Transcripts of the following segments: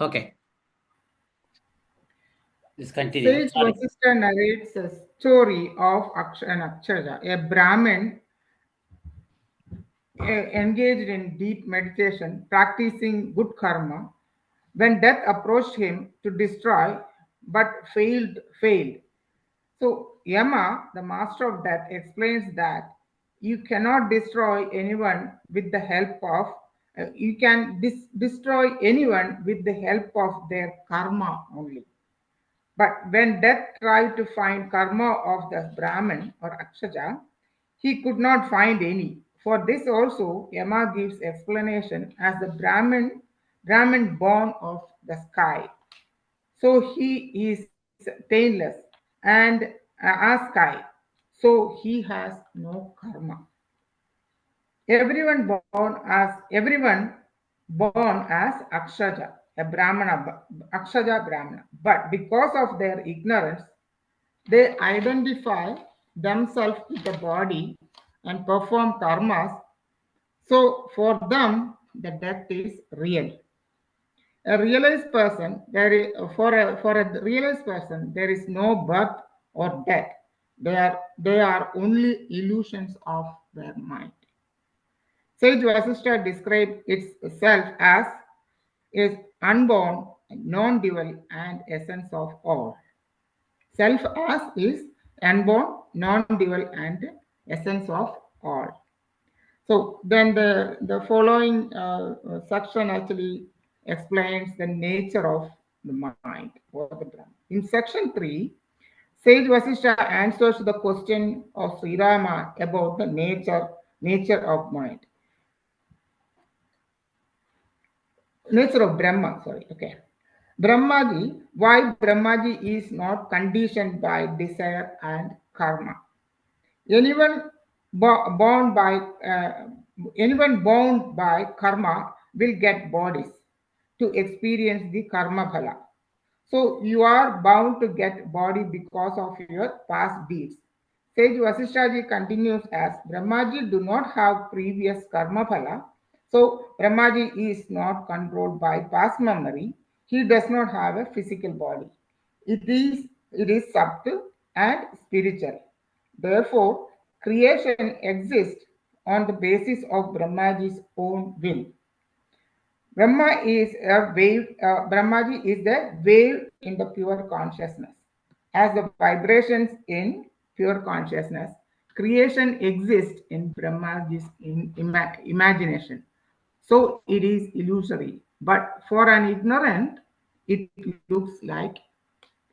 Okay. Let's continue. Sage Sorry. Vashishta narrates a story of an Akshaja, a Brahmin engaged in deep meditation, practicing good karma, when death approached him to destroy, but failed. So Yama, the master of death, explains that you cannot destroy anyone with the help of you can destroy anyone with the help of their karma only. But when death tried to find karma of the Brahmin or Akshaja, he could not find any. For this also, Yama gives explanation as the Brahmin born of the sky. So he is taintless and as sky. So he has no karma. Everyone born as Akshaja, a Brahmana, Akshaja Brahmana. But because of their ignorance, they identify themselves with the body and perform karmas. So for them, the death is real. A realized person, for a realized person, there is no birth or death. They are only illusions of their mind. Sage Vasishtha describes itself as is unborn, non-dual, and essence of all. Self as is unborn, non-dual, and essence of all. So then the following section actually explains the nature of the mind or the Brahman. In section 3, Sage Vasishtha answers the question of Sri Rama about the nature of mind. Nature of Brahma, sorry, okay. Brahmaji, why Brahmaji is not conditioned by desire and karma. Anyone born by anyone bound by karma will get bodies to experience the karma phala. So you are bound to get body because of your past deeds. Sage Vasishtaji continues as Brahmaji do not have previous karma phala. So Brahmaji is not controlled by past memory. He does not have a physical body. It is subtle and spiritual. Therefore, creation exists on the basis of Brahmaji's own will. Brahmaji is the wave in the pure consciousness. As the vibrations in pure consciousness, creation exists in Brahmaji's imagination. So it is illusory. But for an ignorant, it looks like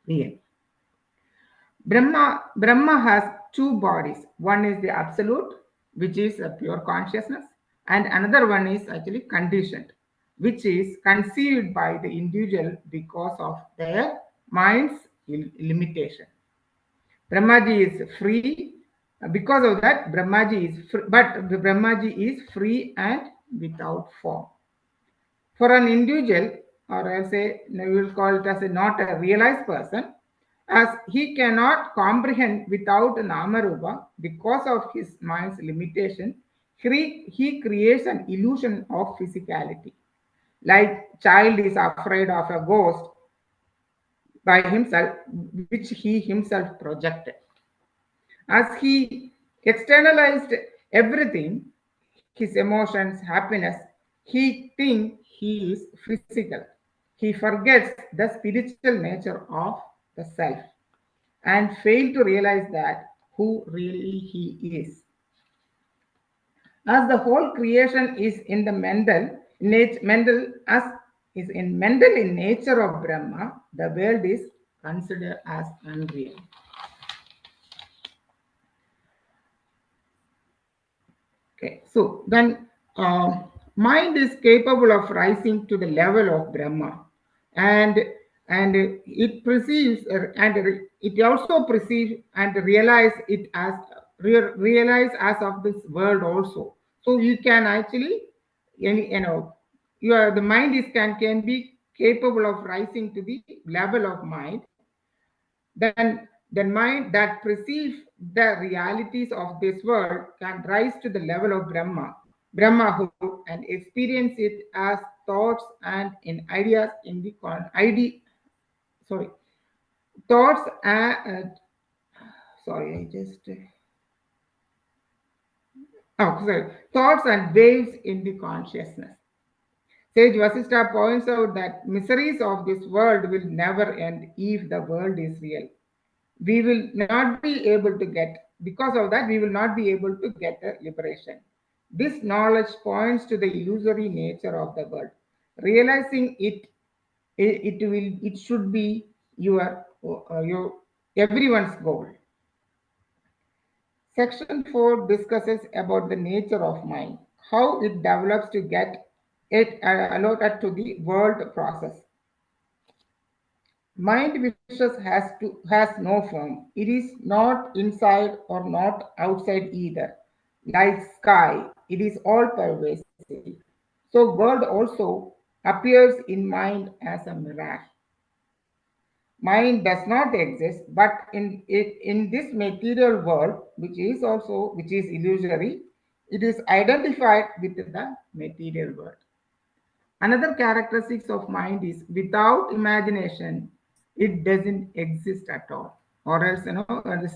real. Brahma has two bodies. One is the absolute, which is a pure consciousness, and another one is actually conditioned, which is conceived by the individual because of their mind's limitation. Brahmaji is free. Because of that, Brahmaji is free, but the Brahmaji is free and without form. For an individual, or I'll say, we will call it as not a realized person, as he cannot comprehend without Namarupa because of his mind's limitation, he creates an illusion of physicality. Like child is afraid of a ghost by himself, which he himself projected. As he externalized everything, his emotions, happiness, he thinks he is physical. He forgets the spiritual nature of the self and fail to realize that who really he is. As the whole creation is in the mental in nature of Brahma, the world is considered as unreal. Okay, so then mind is capable of rising to the level of Brahma, and it perceives it also perceives and realize as of this world also. So you can actually the mind is can be capable of rising to the level of mind. Then mind that perceives the realities of this world can rise to the level of Brahma, Brahmahood, and experience it as thoughts and in ideas in the sorry thoughts and sorry I just oh sorry thoughts and waves in the consciousness. Sage Vasishta points out that miseries of this world will never end if the world is real. We will not be able to get, because of that, we will not be able to get a liberation. This knowledge points to the illusory nature of the world. Realizing it should be your everyone's goal. Section 4 discusses about the nature of mind, how it develops to get it allotted to the world process. Mind has no form. It is not inside or not outside either. Like sky, it is all pervasive. So world also appears in mind as a mirage. Mind does not exist, but in this material world, which is illusory, it is identified with the material world. Another characteristics of mind is without imagination, it doesn't exist at all. Or else,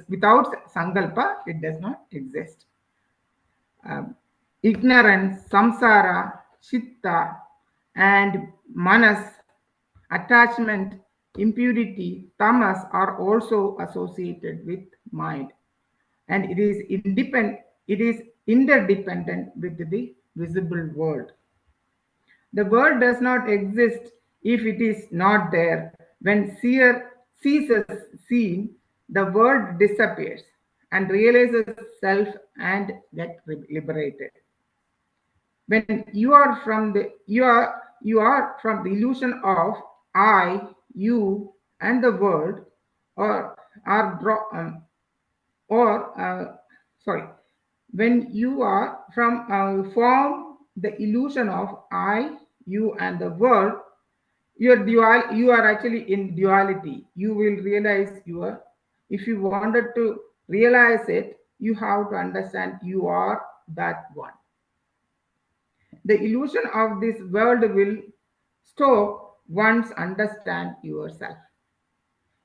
without sankalpa, it does not exist. Ignorance, samsara, chitta, and manas, attachment, impurity, tamas are also associated with mind. And it is interdependent with the visible world. The world does not exist if it is not there. When seer ceases seeing, the world disappears and realizes self and get liberated. When you are from the illusion of I, you, and the world, or are or sorry, when you are from form the illusion of I, you, and the world, you are actually in duality. You will realize if you wanted to realize it, you have to understand you are that one. The illusion of this world will stop once understand yourself.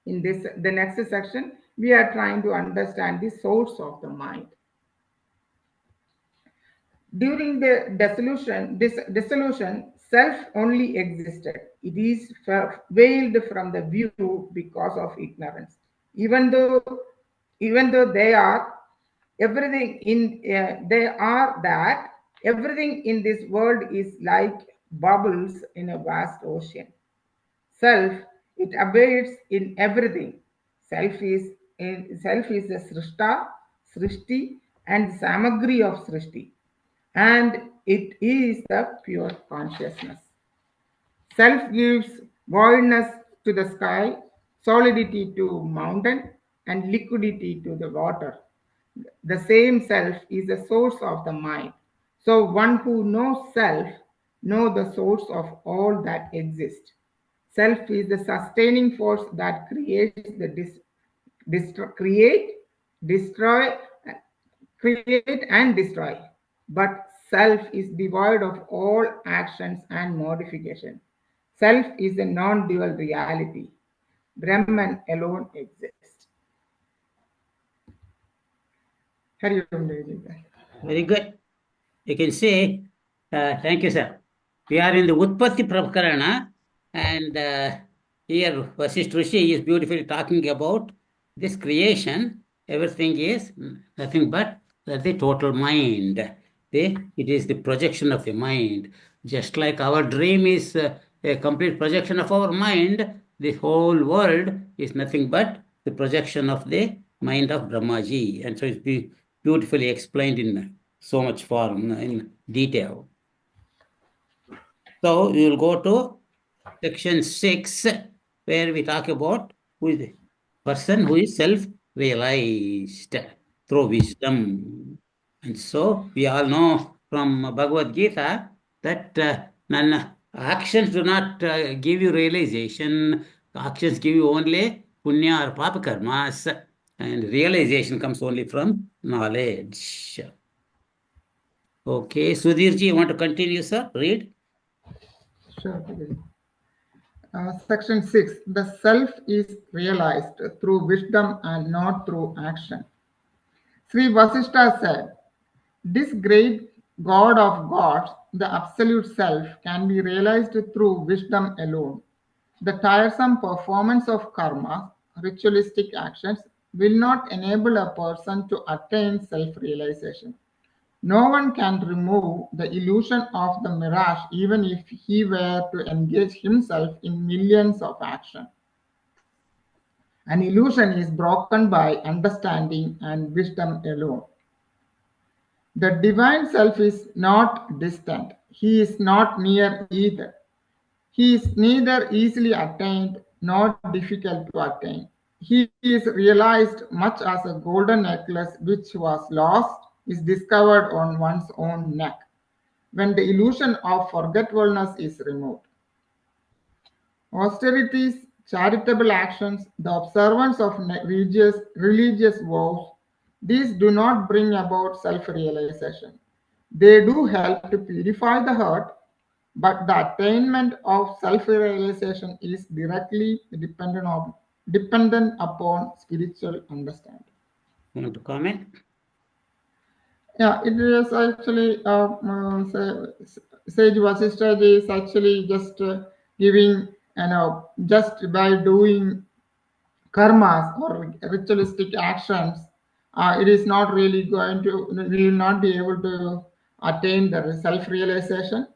In the next section, we are trying to understand the source of the mind. During the dissolution, self only existed. It is veiled from the view because of ignorance. Even though they are everything in they are that everything in this world is like bubbles in a vast ocean. Self, it abides in everything. Self is the srishti, and samagri of srishti, and it is the pure consciousness. Self gives voidness to the sky, solidity to mountain, and liquidity to the water. The same self is the source of the mind. So one who knows self knows the source of all that exists. Self is the sustaining force that create, destroy, create and destroy. But self is devoid of all actions and modification. Self is a non-dual reality. Brahman alone exists. Hari Om Devji. Very good. You can say, thank you, sir. We are in the Utpatti Prakarana, and here Vashishta Rishi is beautifully talking about this creation. Everything is nothing but the total mind. It is the projection of the mind. Just like our dream is a complete projection of our mind, the whole world is nothing but the projection of the mind of Brahmaji. And so it's beautifully explained in so much form in detail. So we will go to section 6, where we talk about who is the person who is self-realized through wisdom. And so we all know from Bhagavad Gita that none actions do not give you realization. Actions give you only punya or papa karmas, and realization comes only from knowledge. Okay, Sudhirji, you want to continue, sir? Read. Sure. Section 6. The self is realized through wisdom and not through action. Sri Vasishta said, this great God of gods, the absolute self, can be realized through wisdom alone. The tiresome performance of karma, ritualistic actions, will not enable a person to attain self realization. No one can remove the illusion of the mirage even if he were to engage himself in millions of actions. An illusion is broken by understanding and wisdom alone. The divine self is not distant. He is not near either. He is neither easily attained nor difficult to attain. He is realized much as a golden necklace which was lost is discovered on one's own neck when the illusion of forgetfulness is removed. Austerities, charitable actions, the observance of religious vows, these do not bring about self realization. They do help to purify the heart, but the attainment of self realization is directly dependent upon spiritual understanding. Want to comment? Yeah, it is actually Sage Vasishta is actually just giving, just by doing karmas or ritualistic actions, it is not really going to, we will not be able to attain the self-realization,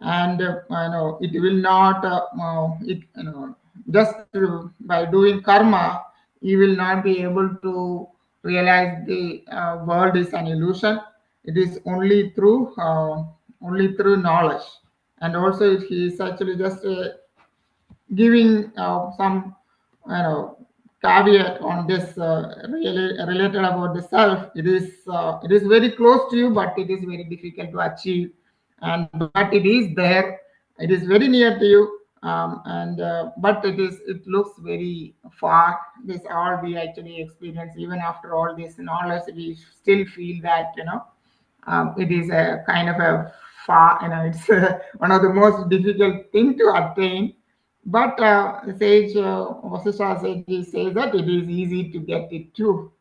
and it will not, just by doing karma, you will not be able to realize the world is an illusion. It is only through knowledge, and also he is actually just giving some caveat on this really related about the self. It is very close to you, but it is very difficult to achieve. And but it is there. It is very near to you, and but it looks very far. This all we actually experience. Even after all this knowledge, we still feel that it is a kind of a far, it's one of the most difficult thing to attain. But Sage Vasishtha Sage says that it is easy to get it too.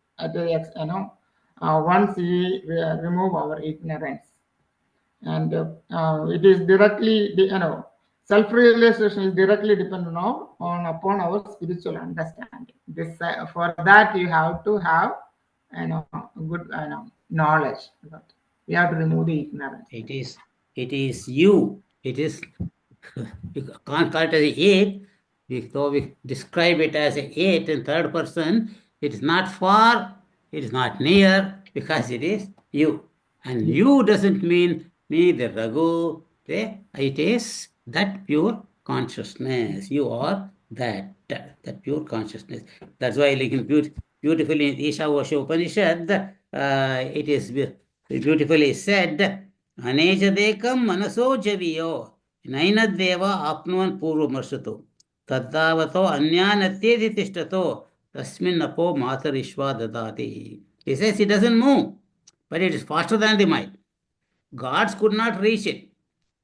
Once we remove our ignorance, and it is directly, self-realization is directly dependent on upon our spiritual understanding. This for that you have to have good knowledge. We have to remove the ignorance. It is you. It is you can't call it as a it. Though we describe it as a it in third person, it is not far, it is not near, because it is you. And you doesn't mean neither Raghu. It is that pure consciousness. You are that pure consciousness. That's why, like beautifully in Ishavasya Upanishad, it is beautifully said, Anejadekam manaso javiyo. नैनद्देव आप्नुवन् पूर्वमर्शतु तद्धावतो अन्यानत्येति तिष्ठतो तस्मिन्नपो मातरिश्वा ददाति. He says it doesn't move, but it is faster than the mind. Gods could not reach it.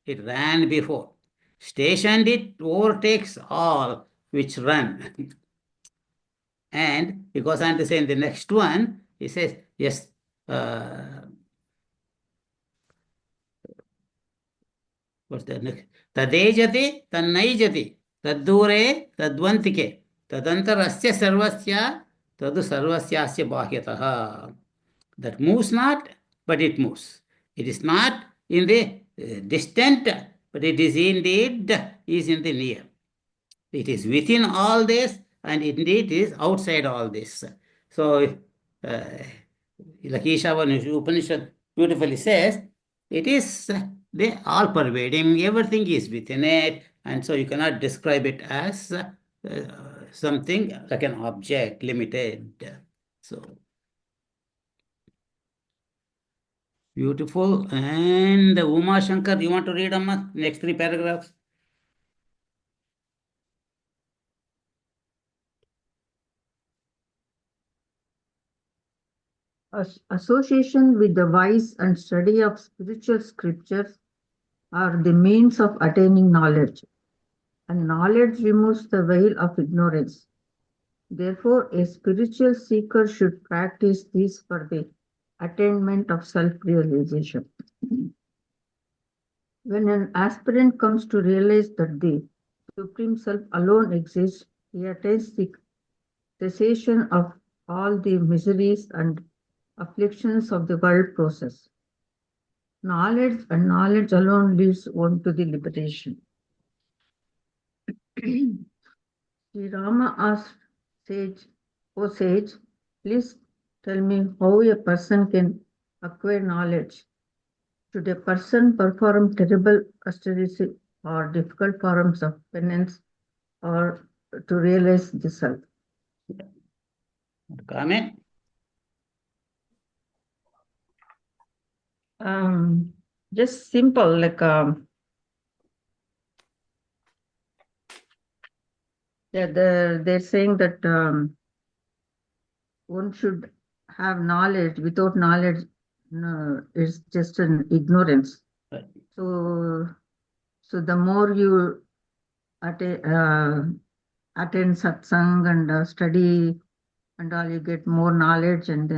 It ran before. Stationed it overtakes all which run. And he goes on to say in the next one, he says, yes, what's the next? तदेजति तन्नैजति तद्दूरे तद्वन्तिके तदन्तरस्य सर्वस्य तदु सर्वस्यास्य बाह्यतः. That moves not, but it moves. It is not in the distant, but it is indeed is in the near. It is within all this, and indeed is outside all this. So, like Ishavasya Upanishad beautifully says, it is the all pervading, everything is within it, and so you cannot describe it as something like an object, limited. So beautiful. And Uma Shankar, you want to read Amma next three paragraphs? Association with the wise and study of spiritual scriptures are the means of attaining knowledge, and knowledge removes the veil of ignorance. Therefore, a spiritual seeker should practice these for the attainment of self realization. When an aspirant comes to realize that the Supreme Self alone exists, he attains the cessation of all the miseries and afflictions of the world process. Knowledge and knowledge alone leads one to the liberation. Sri Rama asked sage, O sage, please tell me how a person can acquire knowledge. Should a person perform terrible austerities or difficult forms of penance or to realize the self? Comment? Just simple, like they're saying that one should have knowledge. Without knowledge, no, it's just an ignorance. Right. So, so the more you attend satsang and study and all, you get more knowledge, and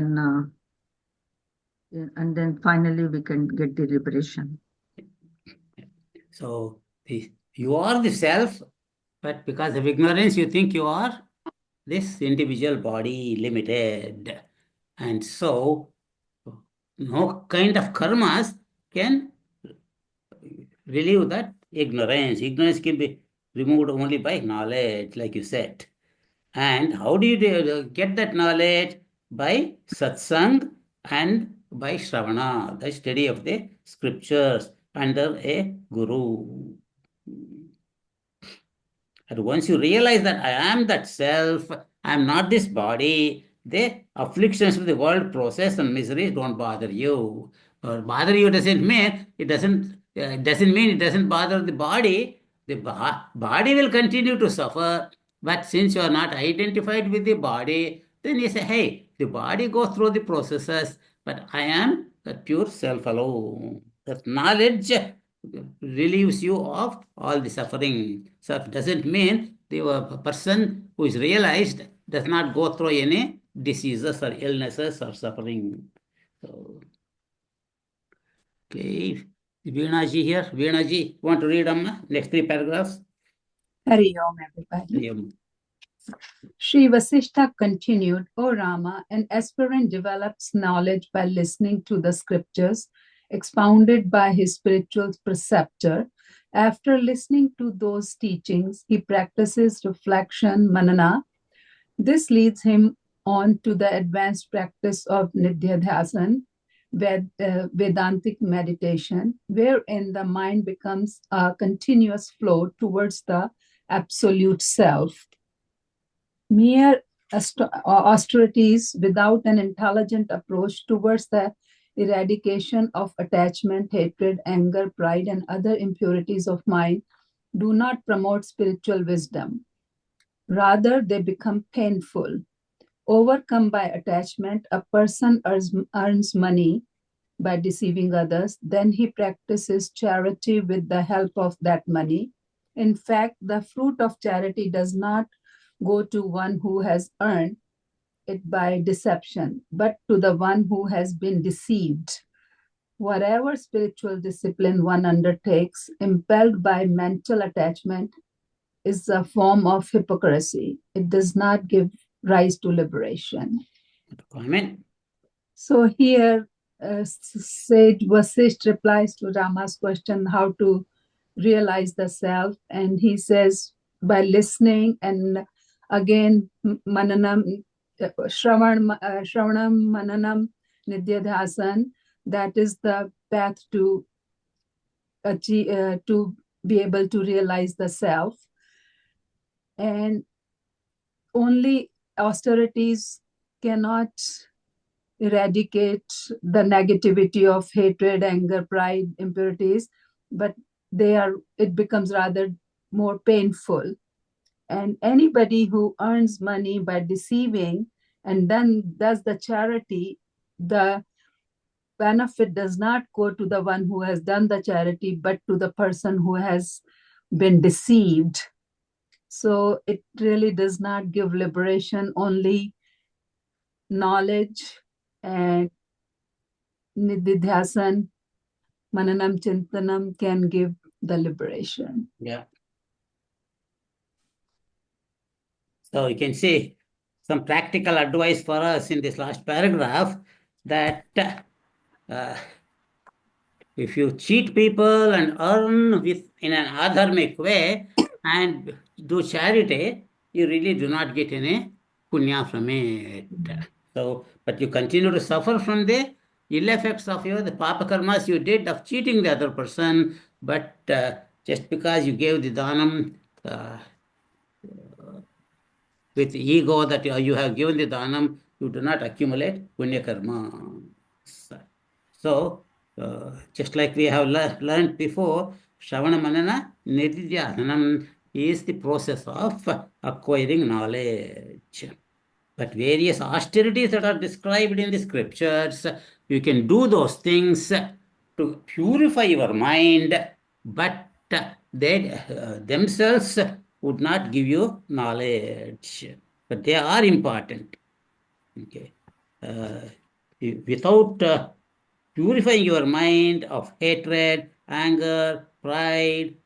then finally we can get the liberation. So you are the self, but because of ignorance, you think you are this individual body, limited. And so no kind of karmas can relieve that ignorance. Ignorance can be removed only by knowledge, like you said. And how do you get that knowledge? By satsang and by shravana, the study of the scriptures under a guru. And once you realize that I am that self, I am not this body, the afflictions of the world process and miseries don't bother you. Or bother you doesn't mean it doesn't bother the body. The body will continue to suffer, but since you are not identified with the body, then you say, hey, the body goes through the processes, but I am the pure self alone. That knowledge relieves you of all the suffering. So it doesn't mean the person who is realized does not go through any diseases or illnesses or suffering. So, okay, Veena ji here. Veena ji, want to read Amma? Next three paragraphs? Hari Om, everybody. Hari Om. Sri Vasishta continued, O Rama, an aspirant develops knowledge by listening to the scriptures expounded by his spiritual preceptor. After listening to those teachings, he practices reflection, manana. This leads him on to the advanced practice of Nidhyadhyasan, Vedantic meditation, wherein the mind becomes a continuous flow towards the absolute self. Mere austerities without an intelligent approach towards the eradication of attachment, hatred, anger, pride, and other impurities of mind do not promote spiritual wisdom. Rather, they become painful. Overcome by attachment, a person earns money by deceiving others. Then he practices charity with the help of that money. In fact, the fruit of charity does not go to one who has earned it by deception, but to the one who has been deceived. Whatever spiritual discipline one undertakes, impelled by mental attachment, is a form of hypocrisy. It does not give rise to liberation. Comment? So here, Sage Vasisht replies to Rama's question, how to realize the self, and he says, by listening and again, mananam, shravanam, mananam, nidyadhasan, that is the path to achieve, to be able to realize the self. And only austerities cannot eradicate the negativity of hatred, anger, pride, impurities, but it becomes rather more painful. And anybody who earns money by deceiving and then does the charity, the benefit does not go to the one who has done the charity, but to the person who has been deceived. So it really does not give liberation, only knowledge and nididhyasan, mananam, chintanam can give the liberation. Yeah. So you can see some practical advice for us in this last paragraph that if you cheat people and earn with in an adharmic way and do charity, you really do not get any punya from it. So, but you continue to suffer from the ill effects of the papa karmas you did of cheating the other person. But just because you gave the dhanam with ego that you have given the dhanam, you do not accumulate punya karma. So, just like we have learned before, Shravana Manana Nididhyanam is the process of acquiring knowledge. But various austerities that are described in the scriptures, you can do those things to purify your mind, but they themselves would not give you knowledge. But they are important. Okay. Without purifying your mind of hatred, anger, pride,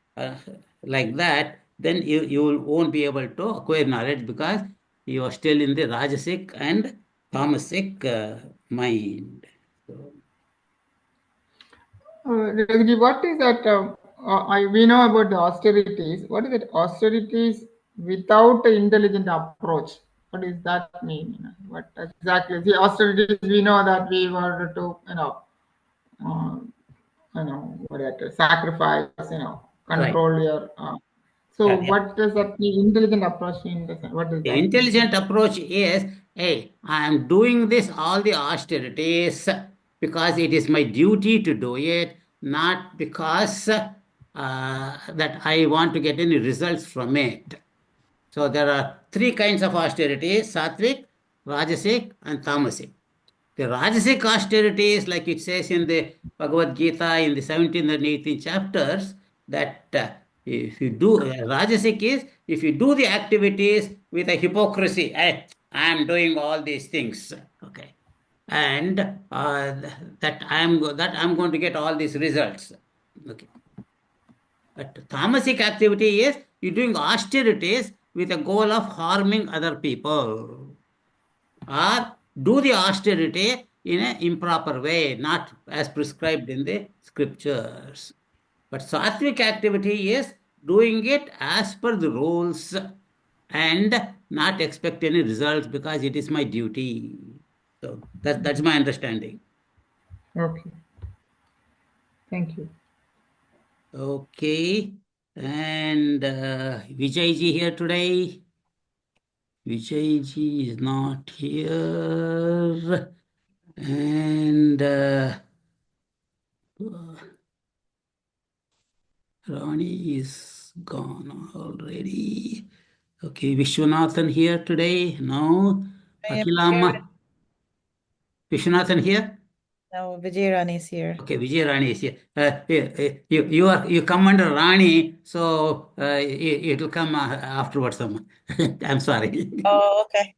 like that, then you won't be able to acquire knowledge because you are still in the Rajasic and Tamasic mind. So, Raghuji, what is that? We know about the austerities. What is it? Austerities without an intelligent approach. What does that mean? What exactly? The austerities, we know that we were to, what sacrifice, right. control your. So, Yeah, yeah. what does that mean? Intelligent approach mean? What does The that mean? intelligent approach is, hey, I am doing this all the austerities because it is my duty to do it, not because that I want to get any results from it. So there are three kinds of austerity: sattvic, rajasic, and tamasic. The Rajasic austerities, like it says in the Bhagavad Gita in the 17th and 18th chapters, that if you do, Rajasic is if you do the activities with a hypocrisy, I am doing all these things, okay, and that I'm going to get all these results, okay. But tamasic activity is you're doing austerities with a goal of harming other people, or do the austerity in an improper way, not as prescribed in the scriptures. But sattvic activity is doing it as per the rules and not expect any results because it is my duty. So that's my understanding. Okay. Thank you. Okay. And Vijayji here today. Vijayji is not here. And Rani is gone already. Okay, Vishwanathan here today? No. I am here. Akilama. Vishwanathan here? No, Vijay Rani is here. Okay, Vijay Rani is here. You come under Rani, so it will come afterwards. I'm sorry. Oh, okay.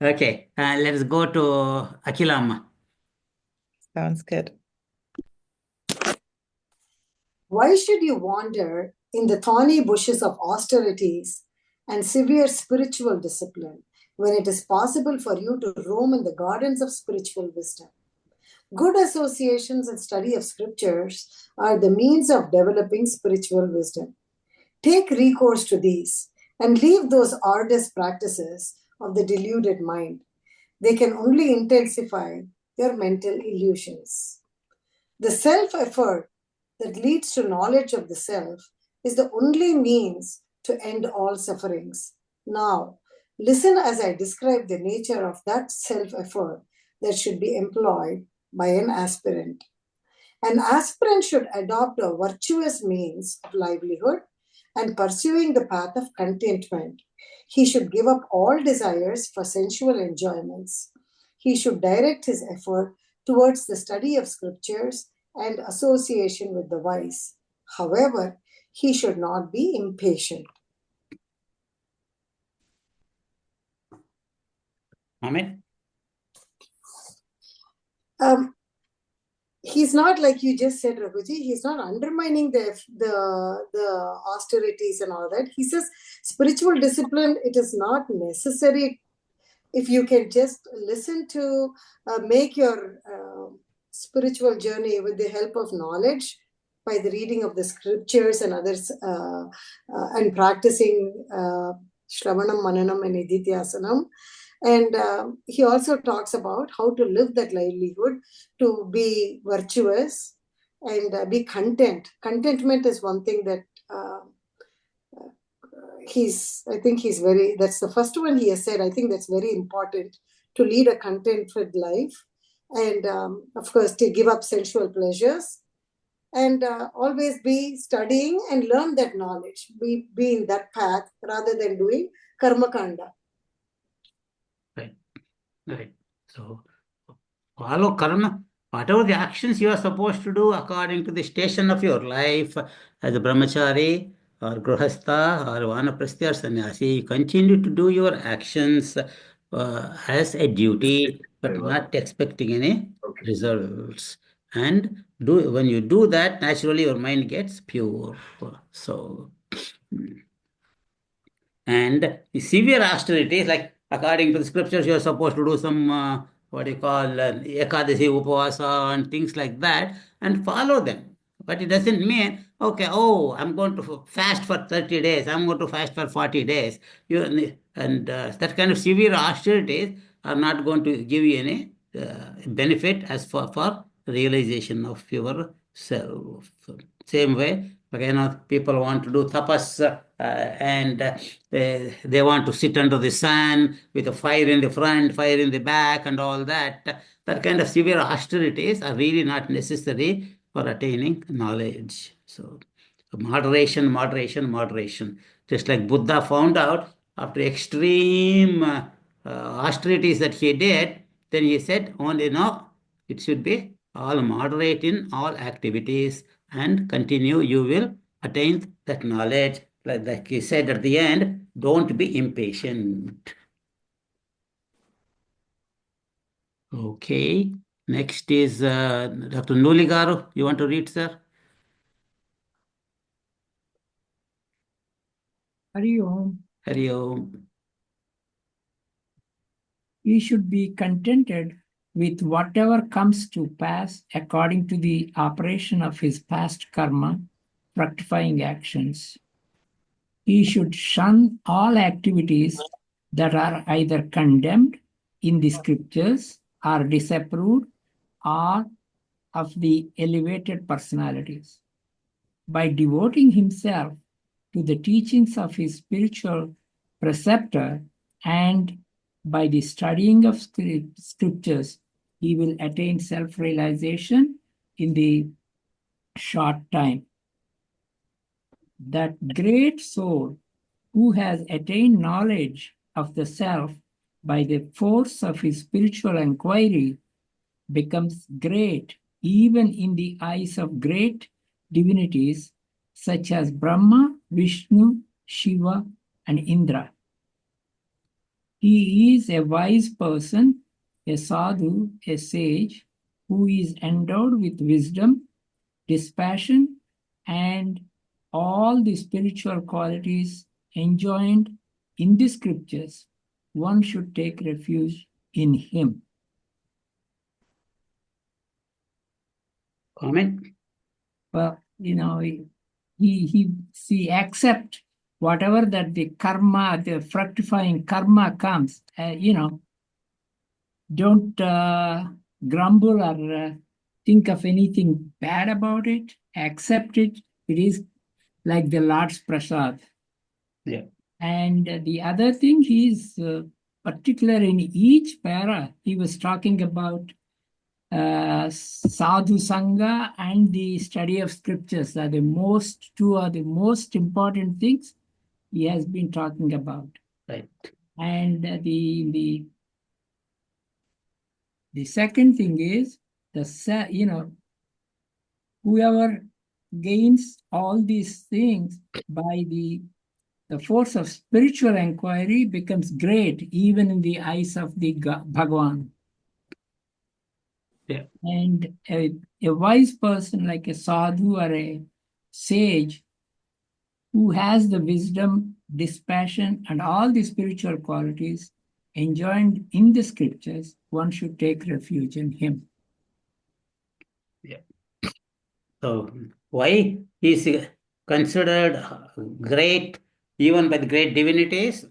Okay, let's go to Akilama. Sounds good. Why should you wander in the thorny bushes of austerities and severe spiritual discipline when it is possible for you to roam in the gardens of spiritual wisdom? Good associations and study of scriptures are the means of developing spiritual wisdom. Take recourse to these and leave those arduous practices of the deluded mind. They can only intensify your mental illusions. The self-effort that leads to knowledge of the self is the only means to end all sufferings. Now, listen as I describe the nature of that self-effort that should be employed by an aspirant. An aspirant should adopt a virtuous means of livelihood and pursuing the path of contentment. He should give up all desires for sensual enjoyments. He should direct his effort towards the study of scriptures and association with the wise. However, he should not be impatient. Amen. He's not, like you just said, Raghuji, he's not undermining the austerities and all that. He says spiritual discipline, it is not necessary if you can just listen to make your spiritual journey with the help of knowledge by the reading of the scriptures and others and practicing Shravanam, Mananam and Nididhyasanam. And he also talks about how to live that livelihood, to be virtuous and be content. Contentment is one thing that that's the first one he has said. I think that's very important, to lead a contented life. And of course, to give up sensual pleasures and always be studying and learn that knowledge, be in that path rather than doing karma kanda. Right. So follow karma. Whatever the actions you are supposed to do according to the station of your life as a brahmachari or grihastha or vanaprastha or sannyasi, you continue to do your actions as a duty, but not expecting any results. And when you do that, naturally your mind gets pure. So. And the severe austerities, like according to the scriptures, you're supposed to do some, what you call, Ekadasi Upavasa and things like that, and follow them. But it doesn't mean, okay, oh, I'm going to fast for 30 days, I'm going to fast for 40 days. That kind of severe austerities are not going to give you any benefit as for realization of yourself. Same way, people want to do tapas and they want to sit under the sun with a fire in the front, fire in the back, and all that. That kind of severe austerities are really not necessary for attaining knowledge. So, moderation, moderation, moderation. Just like Buddha found out after extreme austerities that he did, then he said, only no, it should be all moderate in all activities and continue, you will attain that knowledge. Like he said at the end, don't be impatient. Okay. Next is Dr. Nuligaru. You want to read, sir? Hari Om. Hari Om. We should be contented with whatever comes to pass according to the operation of his past karma, fructifying actions. He should shun all activities that are either condemned in the scriptures or disapproved or of the elevated personalities. By devoting himself to the teachings of his spiritual preceptor and by the studying of scriptures, he will attain self-realization in the short time. That great soul who has attained knowledge of the self by the force of his spiritual inquiry becomes great even in the eyes of great divinities such as Brahma, Vishnu, Shiva, and Indra. He is a wise person, a sadhu, a sage, who is endowed with wisdom, dispassion, and all the spiritual qualities enjoined in the scriptures. One should take refuge in him. Comment? Well, he accept whatever that the karma, the fructifying karma comes, don't grumble or think of anything bad about it. Accept it. It is like the Lord's prasad. Yeah. And the other thing, he's particular in each para, he was talking about sadhu sangha and the study of scriptures are two are the most important things he has been talking about. Right. And the second thing is whoever gains all these things by the force of spiritual inquiry becomes great even in the eyes of the Bhagwan. Yeah. And a wise person like a sadhu or a sage who has the wisdom, dispassion, and all the spiritual qualities enjoined in the scriptures, one should take refuge in him. Yeah. So why he is considered great even by the great divinities?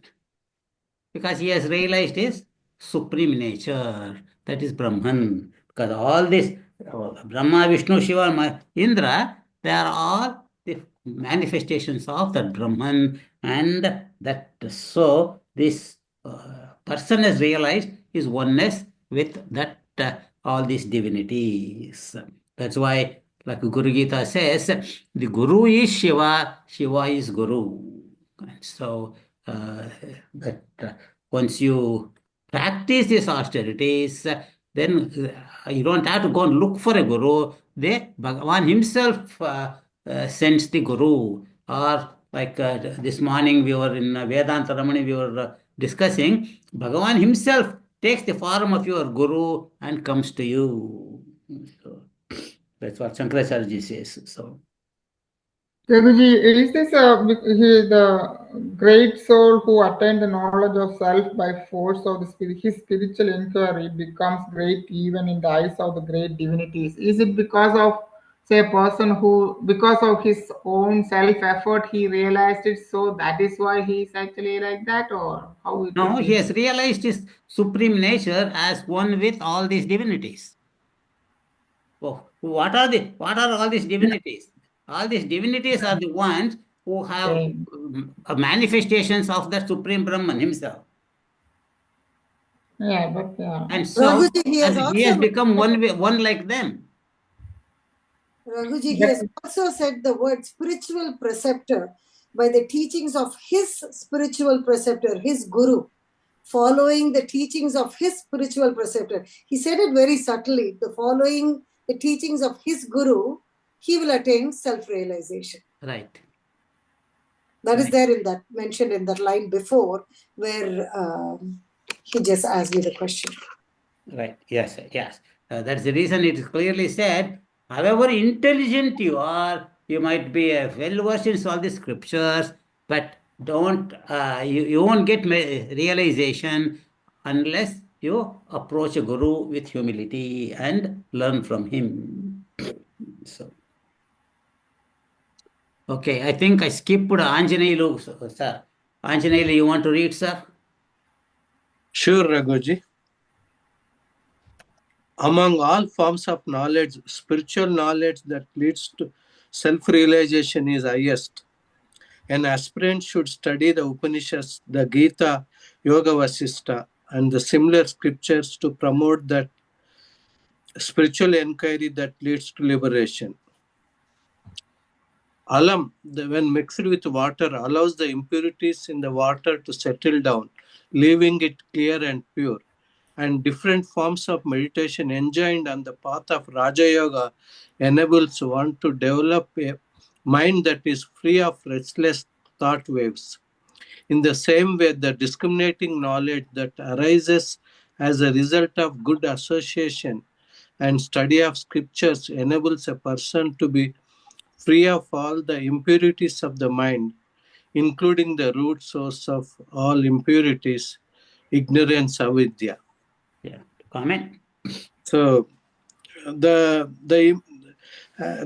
Because he has realized his supreme nature, that is Brahman. Because all this Brahma, Vishnu, Shiva, Indra, they are all the manifestations of that Brahman, and that so this person has realized his oneness with that all these divinities. That's why, like Guru Gita says, the Guru is Shiva, Shiva is Guru. So that once you practice these austerities, then you don't have to go and look for a guru. Bhagavan himself sends the guru. Or like this morning we were in Vedanta Ramani, we were discussing, Bhagavan himself takes the form of your guru and comes to you. So that's what Shankaracharya says. So. Guruji, is this the great soul who attained the knowledge of self by force of the spirit? His spiritual inquiry becomes great even in the eyes of the great divinities. Is it because of, say, a person who, because of his own self effort, he realized it, so that is why he is actually like that, or how it No, will he be? has realized his supreme nature as one with all these divinities. Oh, what are all these divinities? All these divinities are the ones who have Okay. manifestations of the Supreme Brahman himself. Yeah, but And so, Raghuji, he has and he has also become one like them. Raghuji, he has that, also said the word spiritual preceptor by the teachings of his spiritual preceptor, his guru, following the teachings of his spiritual preceptor. He said it very subtly, the following the teachings of his guru, he will attain self-realization. Right. That is there in that, mentioned in that line before, where he just asked me the question. Right. Yes. Yes. That's the reason it is clearly said. However intelligent you are, you might be well versed in all the scriptures, but don't you won't get realization unless you approach a guru with humility and learn from him. So, okay, I think I skipped Anjaneyulu, sir. Anjaneyulu, you want to read, sir? Sure, Raghuji. Among all forms of knowledge, spiritual knowledge that leads to self-realization is highest. An aspirant should study the Upanishads, the Gita, Yoga Vashishta, and the similar scriptures to promote that spiritual inquiry that leads to liberation. Alam, when mixed with water, allows the impurities in the water to settle down, leaving it clear and pure. And different forms of meditation enjoined on the path of Raja Yoga enables one to develop a mind that is free of restless thought waves. In the same way, the discriminating knowledge that arises as a result of good association and study of scriptures enables a person to be free of all the impurities of the mind, including the root source of all impurities, ignorance, avidya. Yeah. Comment? So the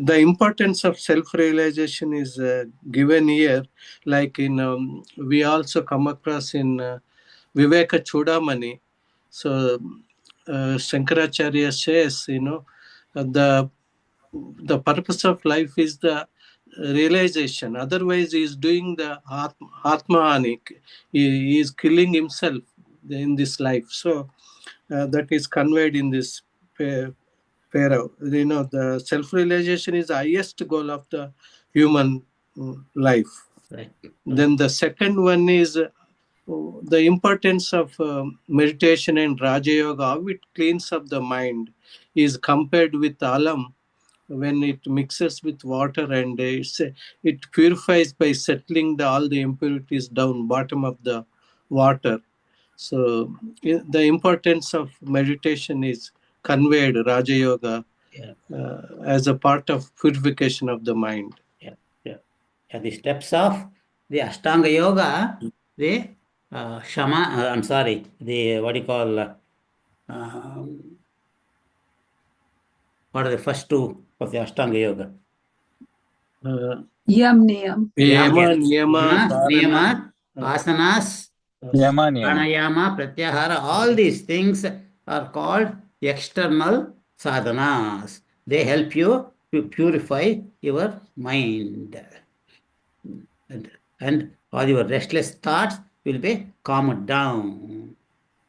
importance of self-realization is given here, like in we also come across in Viveka Chudamani. So Shankaracharya says, the purpose of life is the realization. Otherwise, he is doing the atmahani. He is killing himself in this life. So that is conveyed in this para. The self-realization is the highest goal of the human life. Right. Then the second one is the importance of meditation and Raja Yoga, how it cleans up the mind. is compared with alam when it mixes with water, and it purifies by settling all the impurities down bottom of the water. So the importance of meditation is conveyed Raja Yoga Yeah. as a part of purification of the mind. Yeah. Yeah. The steps of the Ashtanga Yoga, the Shama, I'm sorry, the what do you call, what are the first two of the Ashtanga Yoga? Yam Niyam. Yama, Yes. Niyama, Niyama, Dharana, asanas, Yama Niyama. pranayama, pratyahara, all these things are called external sadhanas. They help you to purify your mind. And all your restless thoughts will be calmed down.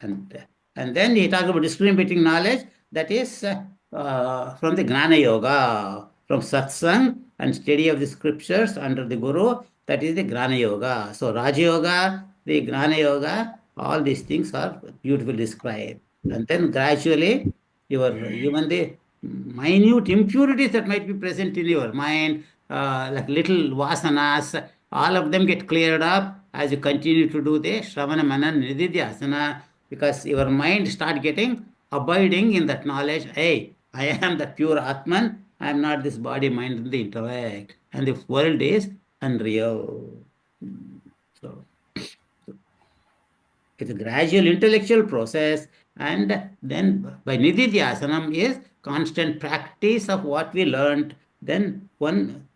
And then he talks about discriminating knowledge, that is from the Gnana Yoga, from satsang and study of the scriptures under the Guru, that is the Gnana Yoga. So Raja Yoga, the Gnana Yoga, all these things are beautifully described. And then gradually, even the minute impurities that might be present in your mind, like little vasanas, all of them get cleared up as you continue to do the Shravana Manan Nididhyasana, because your mind start getting abiding in that knowledge. Hey, I am the pure Atman. I am not this body, mind, and the intellect. And the world is unreal. So it's a gradual intellectual process, and then by Nididhyasanam is constant practice of what we learned. Then one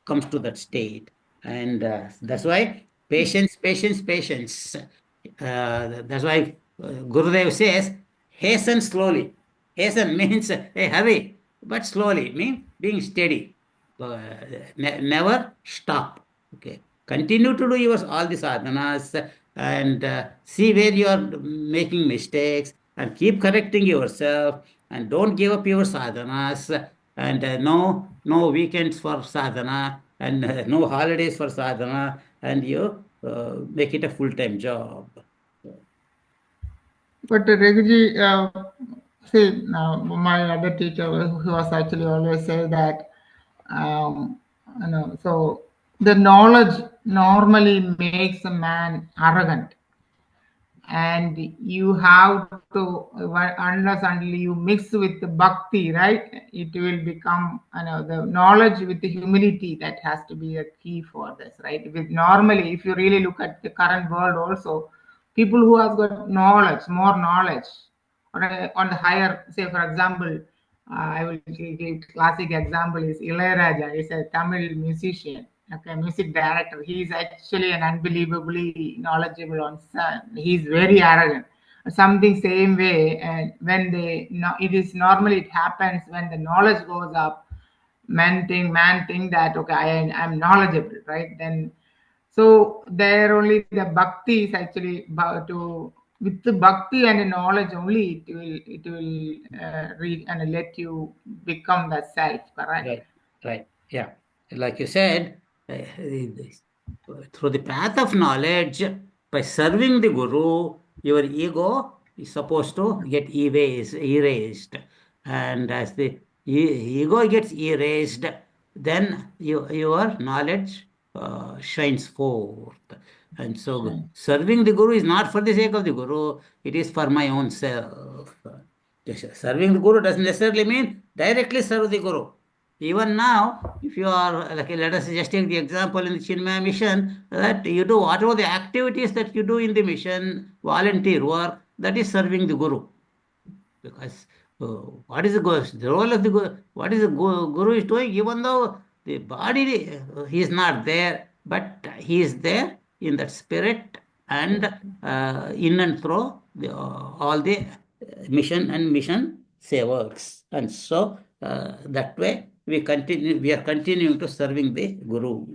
comes to that state, and that's why patience. That's why Gurudev says, hasten slowly. Hasten means hey, hurry, but slowly means being steady. Never stop. Okay, continue to do your all the sadhanas, and see where you are making mistakes, and keep correcting yourself, and don't give up your sadhanas, and no weekends for sadhana, and no holidays for sadhana, and you make it a full-time job. But Raghuji, see, my other teacher who was actually always say that, so the knowledge normally makes a man arrogant, and you have to, unless until you mix with the bhakti, right, it will become, the knowledge with the humility, that has to be a key for this, right? With normally, if you really look at the current world also, people who has got knowledge, more knowledge, on the higher, say for example, I will give classic example is Ilayaraja. He's a Tamil musician, okay, music director. He's actually an unbelievably knowledgeable on sound. He's very arrogant. Something same way, and when it is normally it happens when the knowledge goes up, man think that okay, I'm knowledgeable, right? Then so there only the bhakti is actually to, with the bhakti and the knowledge only it will read and let you become the self, correct? Right. Yeah. Like you said, through the path of knowledge, by serving the Guru, your ego is supposed to get erased. And as the ego gets erased, then your knowledge shines forth. And so serving the Guru is not for the sake of the Guru, it is for my own self. Serving the Guru doesn't necessarily mean directly serve the Guru. Even now, if you are, like, let us just take the example in the Chinmaya mission, that you do whatever the activities that you do in the mission, volunteer work, that is serving the Guru. Because what is the role of the Guru? What is the Guru is doing? Even though the body, he is not there, but he is there in that spirit, and in and through all the mission and mission sevaks. And so that way we are continuing to serving the Guru.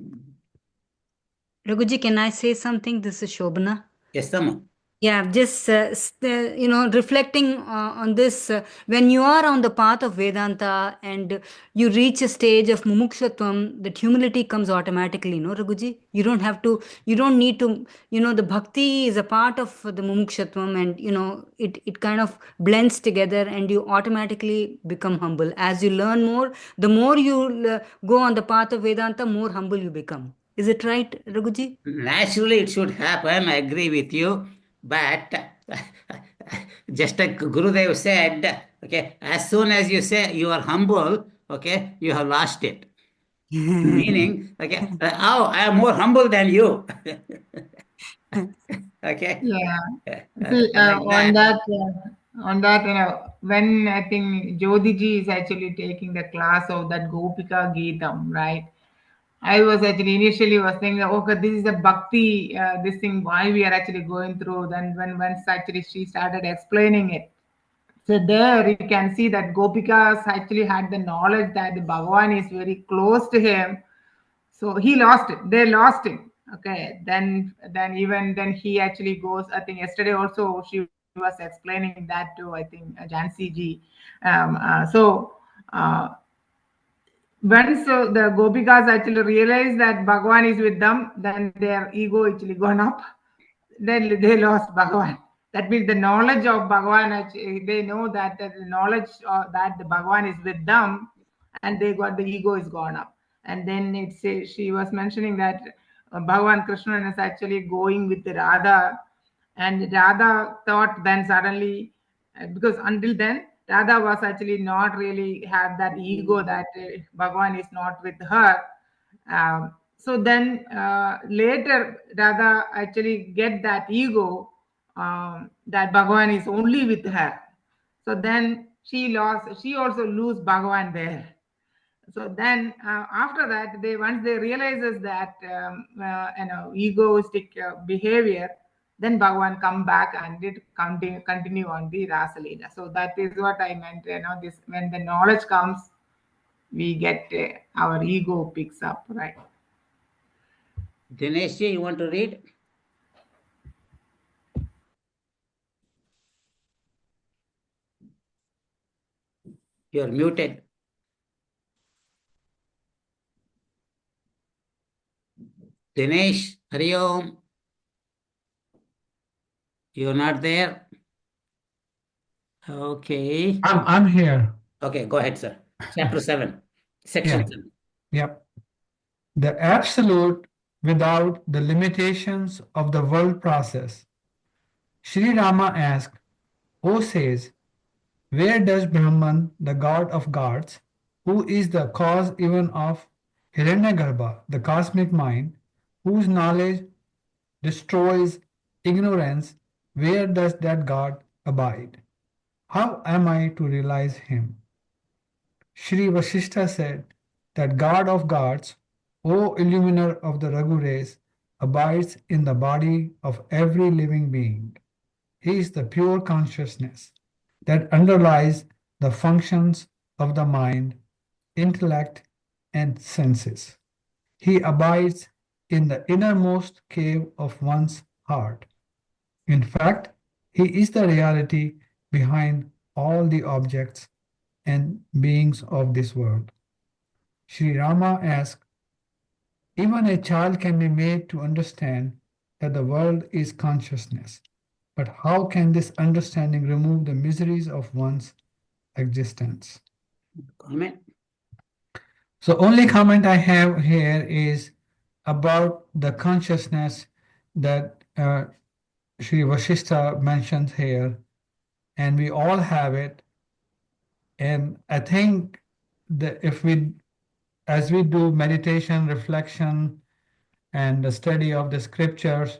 Raghuji, can I say something? This is Shobana. Yes, Amma. Yeah, just reflecting on this, when you are on the path of Vedanta and you reach a stage of mumukshatvam, that humility comes automatically, no, Raghuji? You don't have to, you don't need to, the bhakti is a part of the mumukshatvam, and it kind of blends together, and you automatically become humble. As you learn more, the more you go on the path of Vedanta, more humble you become. Is it right, Raghuji? Naturally, it should happen. I agree with you. But just like Gurudev said, okay, as soon as you say you are humble, okay, you have lost it. Meaning, okay, oh, I am more humble than you. Okay, Yeah. See, like that. on that, when I think Jodhiji is actually taking the class of that Gopika Geetam, right? I was actually initially was thinking, okay, this is a bhakti, this thing, why we are actually going through. Then when once actually she started explaining it, so there you can see that Gopikas actually had the knowledge that the Bhagavan is very close to him. So he lost it. They lost him. Okay. Then even then he actually goes. I think yesterday also she was explaining that to, I think, Jansi ji. Uh, once the Gopikas actually realize that Bhagavan is with them, then their ego actually gone up. Then they lost Bhagavan. That means the knowledge of Bhagavan, actually, they know that the knowledge that the Bhagavan is with them, and they got the ego is gone up. And then she was mentioning that Bhagavan Krishna is actually going with Radha, and Radha thought then suddenly, because until then Radha was actually not really have that ego that Bhagavan is not with her. So then later Radha actually get that ego, that Bhagavan is only with her. So then she also lose Bhagavan there. So then after that, once they realizes that egoistic behavior, then Bhagavan come back and did continue on the Rasa Leela. So that is what I meant. This when the knowledge comes, we get our ego picks up, right? Dinesh ji, you want to read? You're muted. Dinesh, Hari Om. You're not there? Okay. I'm here. Okay, go ahead, sir. Chapter 7, Section Yeah. 7. Yep. The absolute without the limitations of the world process. Sri Rama asked, O says, where does Brahman, the god of gods, who is the cause even of Hiranyagarbha, the cosmic mind, whose knowledge destroys ignorance, where does that god abide? How am I to realize him? Shri Vashishta said that God of gods, O illuminer of the Raghu race, abides in the body of every living being. He is the pure consciousness that underlies the functions of the mind, intellect, and senses. He abides in the innermost cave of one's heart. In fact, he is the reality behind all the objects and beings of this world. Sri Rama asked, even a child can be made to understand that the world is consciousness. But how can this understanding remove the miseries of one's existence? Comment? So, only comment I have here is about the consciousness that Sri Vashishta mentions here, and we all have it. And I think that as we do meditation, reflection, and the study of the scriptures,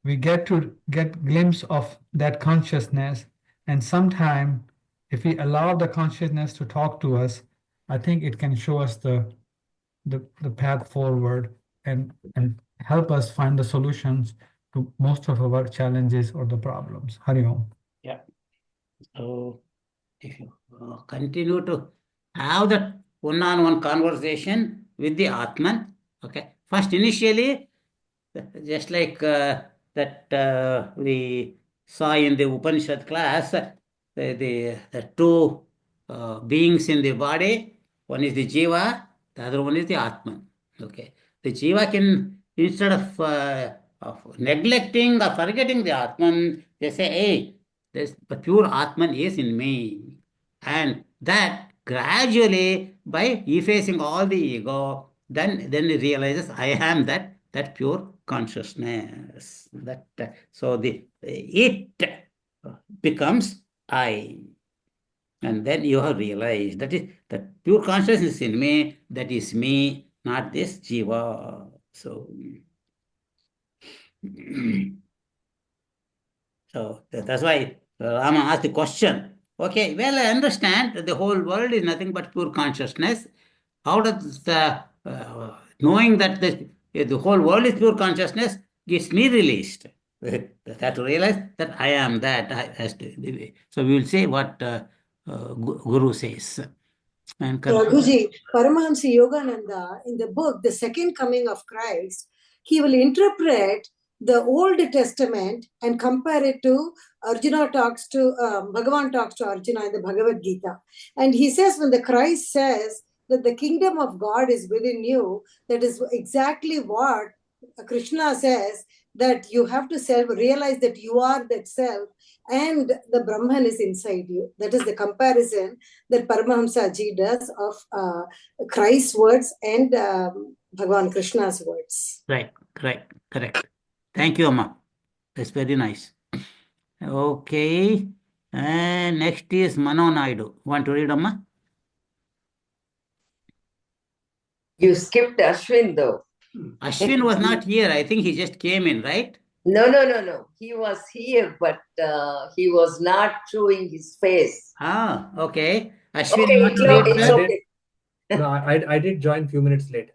we get to get glimpse of that consciousness. And sometime, if we allow the consciousness to talk to us, I think it can show us the path forward and help us find the solutions to most of our challenges or the problems. Hari Om. Yeah. So if you continue to have that one-on-one conversation with the Atman, okay. First, initially, just like that we saw in the Upanishad class, the two beings in the body, one is the Jiva, the other one is the Atman. Okay. The Jiva can, instead of neglecting or forgetting the Atman, they say, hey, the pure Atman is in me. And that gradually, by effacing all the ego, then he realizes I am that pure consciousness. That so the it becomes I, and then you have realized that is that pure consciousness in me. That is me, not this jiva. So. So that's why Rama asked the question. Okay, well, I understand that the whole world is nothing but pure consciousness. How does the knowing that the whole world is pure consciousness gets me released? That to realize that I am that. So we will say what Guru says and conclude. Raghuji, Paramahamsa Yogananda, in the book, The Second Coming of Christ, he will interpret the Old Testament and compare it to Bhagavan talks to Arjuna in the Bhagavad Gita. And he says, when the Christ says that the kingdom of God is within you, that is exactly what Krishna says, that you have to realize that you are that self and the Brahman is inside you. That is the comparison that Paramahamsa Ji does of Christ's words and Bhagavan Krishna's words. Right, correct. Thank you, Amma. That's very nice. Okay. And next is Mano Naidu. Want to read, Amma? You skipped Ashwin though. Ashwin was not here. I think he just came in, right? No. He was here, but he was not showing his face. Ah, okay. Ashwin, Okay, you want to read, it's sir? okay. No, I did join few minutes late.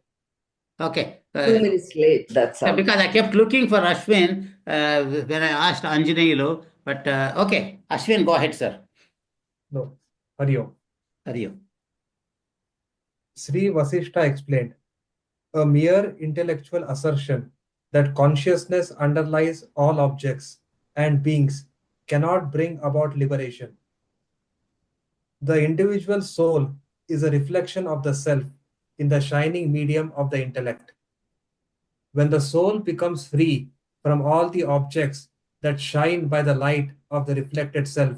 Okay. 2 minutes late, that's all. Because I kept looking for Ashwin when I asked Anjaneyulu, but okay. Ashwin, go ahead, sir. No, Hari Om. Hari Om. Sri Vasishta explained, a mere intellectual assertion that consciousness underlies all objects and beings cannot bring about liberation. The individual soul is a reflection of the self in the shining medium of the intellect. When the soul becomes free from all the objects that shine by the light of the reflected self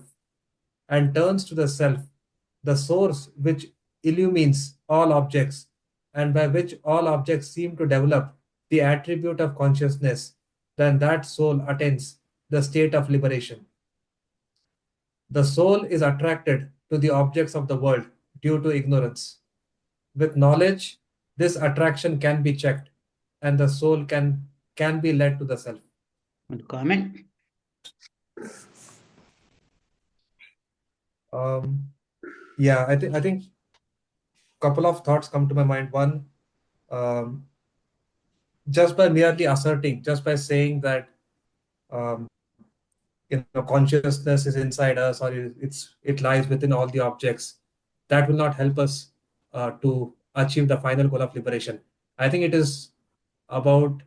and turns to the self, the source which illumines all objects and by which all objects seem to develop the attribute of consciousness, then that soul attains the state of liberation. The soul is attracted to the objects of the world due to ignorance. With knowledge, this attraction can be checked and the soul can be led to the self. Comment? Yeah, I think couple of thoughts come to my mind. One, just by merely asserting, just by saying that consciousness is inside us or it lies within all the objects, that will not help us to achieve the final goal of liberation. I think it is about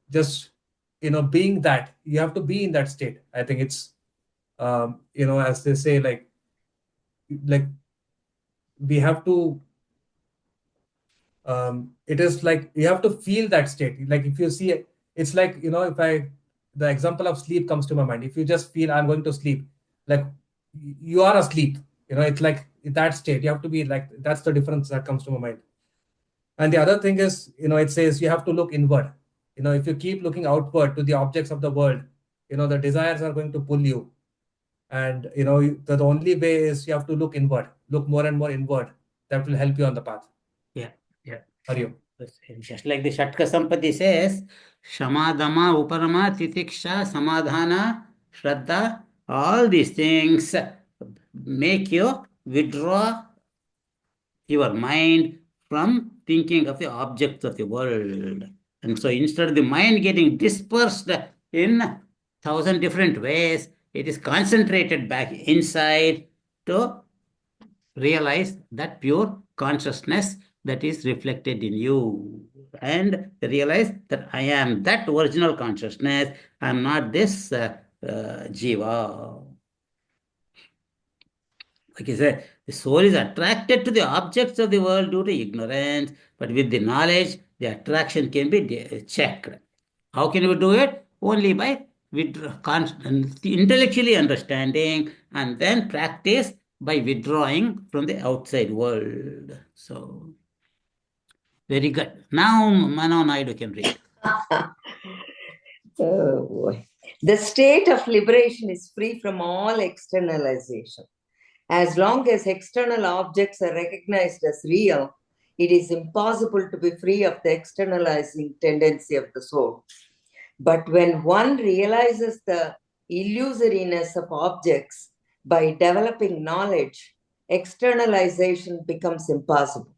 just being that. You have to be in that state. I think it's as they say, like we have to it is like you have to feel that state. Like if you see it, it's like the example of sleep comes to my mind. If you just feel I'm going to sleep, like you are asleep, it's like that state. You have to be like, that's the difference that comes to my mind. And the other thing is, it says you have to look inward. If you keep looking outward to the objects of the world, the desires are going to pull you. And the only way is you have to look inward, look more and more inward. That will help you on the path. Yeah. Hari Om. Just like the Shatka Sampati says, Shamadama, Uparama, Titiksha, Samadhana, Shraddha, all these things make you withdraw your mind from thinking of the objects of the world. And so instead of the mind getting dispersed in 1,000 different ways, it is concentrated back inside to realize that pure consciousness that is reflected in you. And they realize that I am that original consciousness. I am not this jiva. Like I said, the soul is attracted to the objects of the world due to ignorance, but with the knowledge, the attraction can be checked. How can we do it? Only by intellectually understanding and then practice by withdrawing from the outside world. So, very good. Now, Mano Naidu can read. Oh boy. The state of liberation is free from all externalization. As long as external objects are recognized as real, it is impossible to be free of the externalizing tendency of the soul. But when one realizes the illusoriness of objects by developing knowledge, externalization becomes impossible.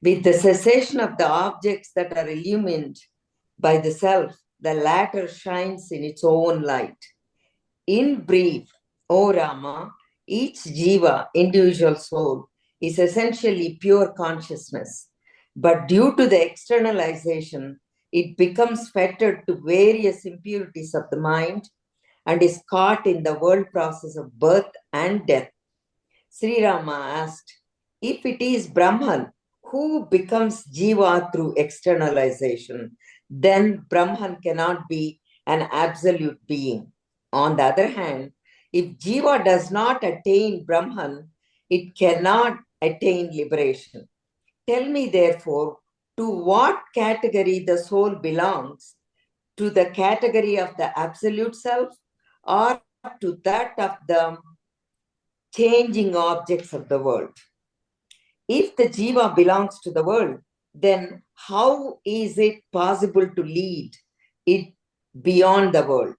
With the cessation of the objects that are illumined by the self, the latter shines in its own light. In brief, O Rama, each jiva, individual soul, is essentially pure consciousness. But due to the externalization, it becomes fettered to various impurities of the mind and is caught in the world process of birth and death. Sri Rama asked, if it is Brahman who becomes jiva through externalization, then Brahman cannot be an absolute being. On the other hand, if jiva does not attain Brahman, it cannot attain liberation. Tell me, therefore, to what category the soul belongs, to the category of the absolute self or to that of the changing objects of the world. If the jiva belongs to the world, then how is it possible to lead it beyond the world?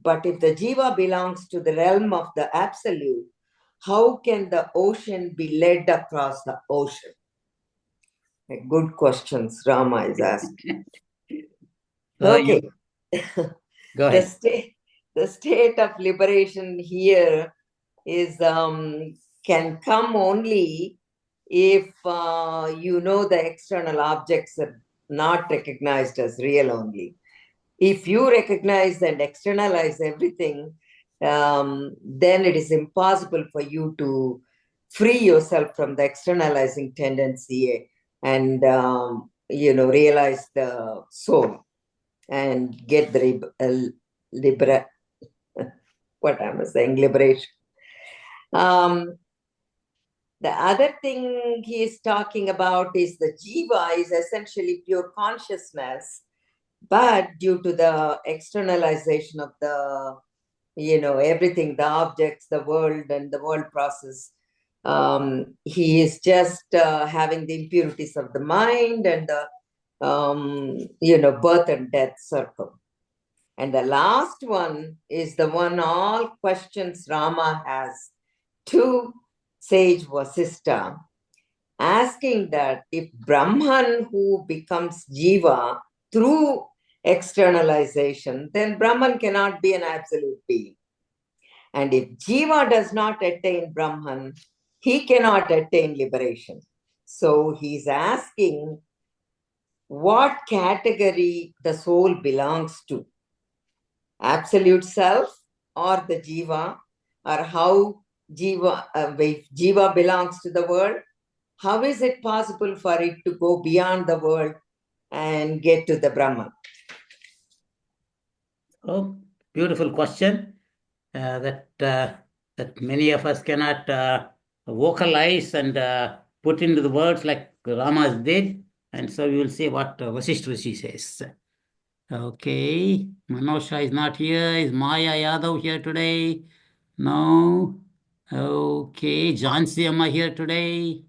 But if the jiva belongs to the realm of the absolute, how can the ocean be led across the ocean? Good questions Rama is asking. Okay. Go ahead. The state of liberation here is can come only if you know the external objects are not recognized as real only. If you recognize and externalize everything, then it is impossible for you to free yourself from the externalizing tendency and realize the soul and get the liberation. The other thing he is talking about is the jiva is essentially pure consciousness, but due to the externalization of the, everything, the objects, the world and the world process, he is just having the impurities of the mind and the, birth and death circle. And the last one is the one all questions Rama has to sage Vashishta, asking that if Brahman who becomes jiva through externalization, then Brahman cannot be an absolute being. And if jiva does not attain Brahman, he cannot attain liberation. So he's asking what category the soul belongs to. Absolute self or the jiva, or how jiva, if jiva belongs to the world, how is it possible for it to go beyond the world and get to the Brahman? Oh, beautiful question that many of us cannot vocalize and put into the words like Rama's did. And so we will see what Vashishta Rishi says. Okay, Manosha is not here. Is Maya Yadav here today? No. Okay, Jansi Amma here today?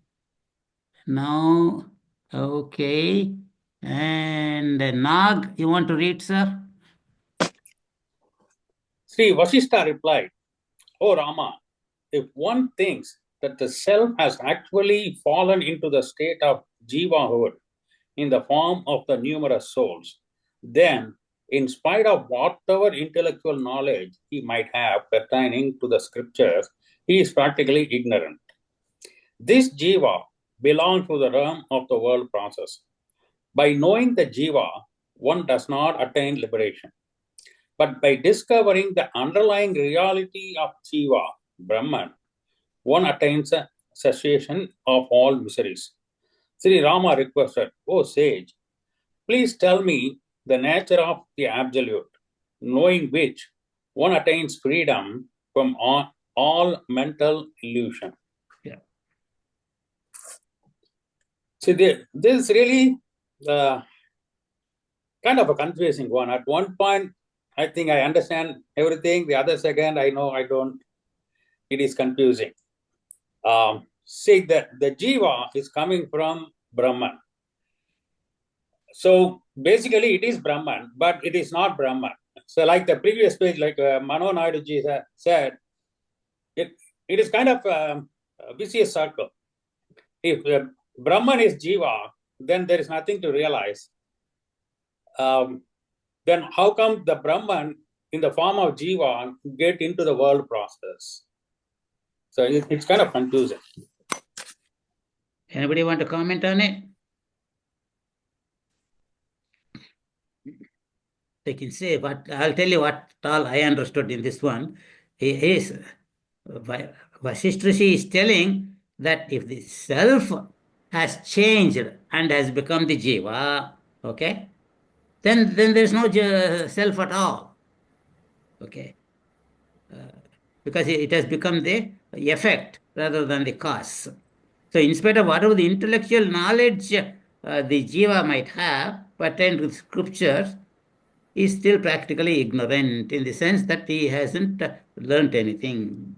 No. Okay. And Nag, you want to read, sir? Sri Vashishta replied, O Rama, if one thinks that the self has actually fallen into the state of jivahood in the form of the numerous souls, then, in spite of whatever intellectual knowledge he might have pertaining to the scriptures, he is practically ignorant. This jiva belongs to the realm of the world process. By knowing the Jiva, one does not attain liberation. But by discovering the underlying reality of Jiva, Brahman, one attains a cessation of all miseries. Sri Rama requested, O sage, please tell me the nature of the absolute, knowing which one attains freedom from all mental illusion. Yeah. See, this is really kind of a confusing one. At one point, I think I understand everything. The other second, I know I don't. It is confusing. See, the Jiva is coming from Brahman. So basically, it is Brahman, but it is not Brahman. So, like the previous page, like Mano Naiduji said, it is kind of a vicious circle. If Brahman is Jiva, then there is nothing to realize. Then how come the Brahman in the form of Jiva get into the world process? So it's kind of confusing. Anybody want to comment on it? They can say, but I'll tell you what all I understood in this one. Vashishta is telling that if the self has changed and has become the jiva, okay, then there's no self at all, okay, because it has become the effect rather than the cause. So, in spite of whatever the intellectual knowledge the jiva might have pertained to scriptures, is still practically ignorant in the sense that he hasn't learnt anything.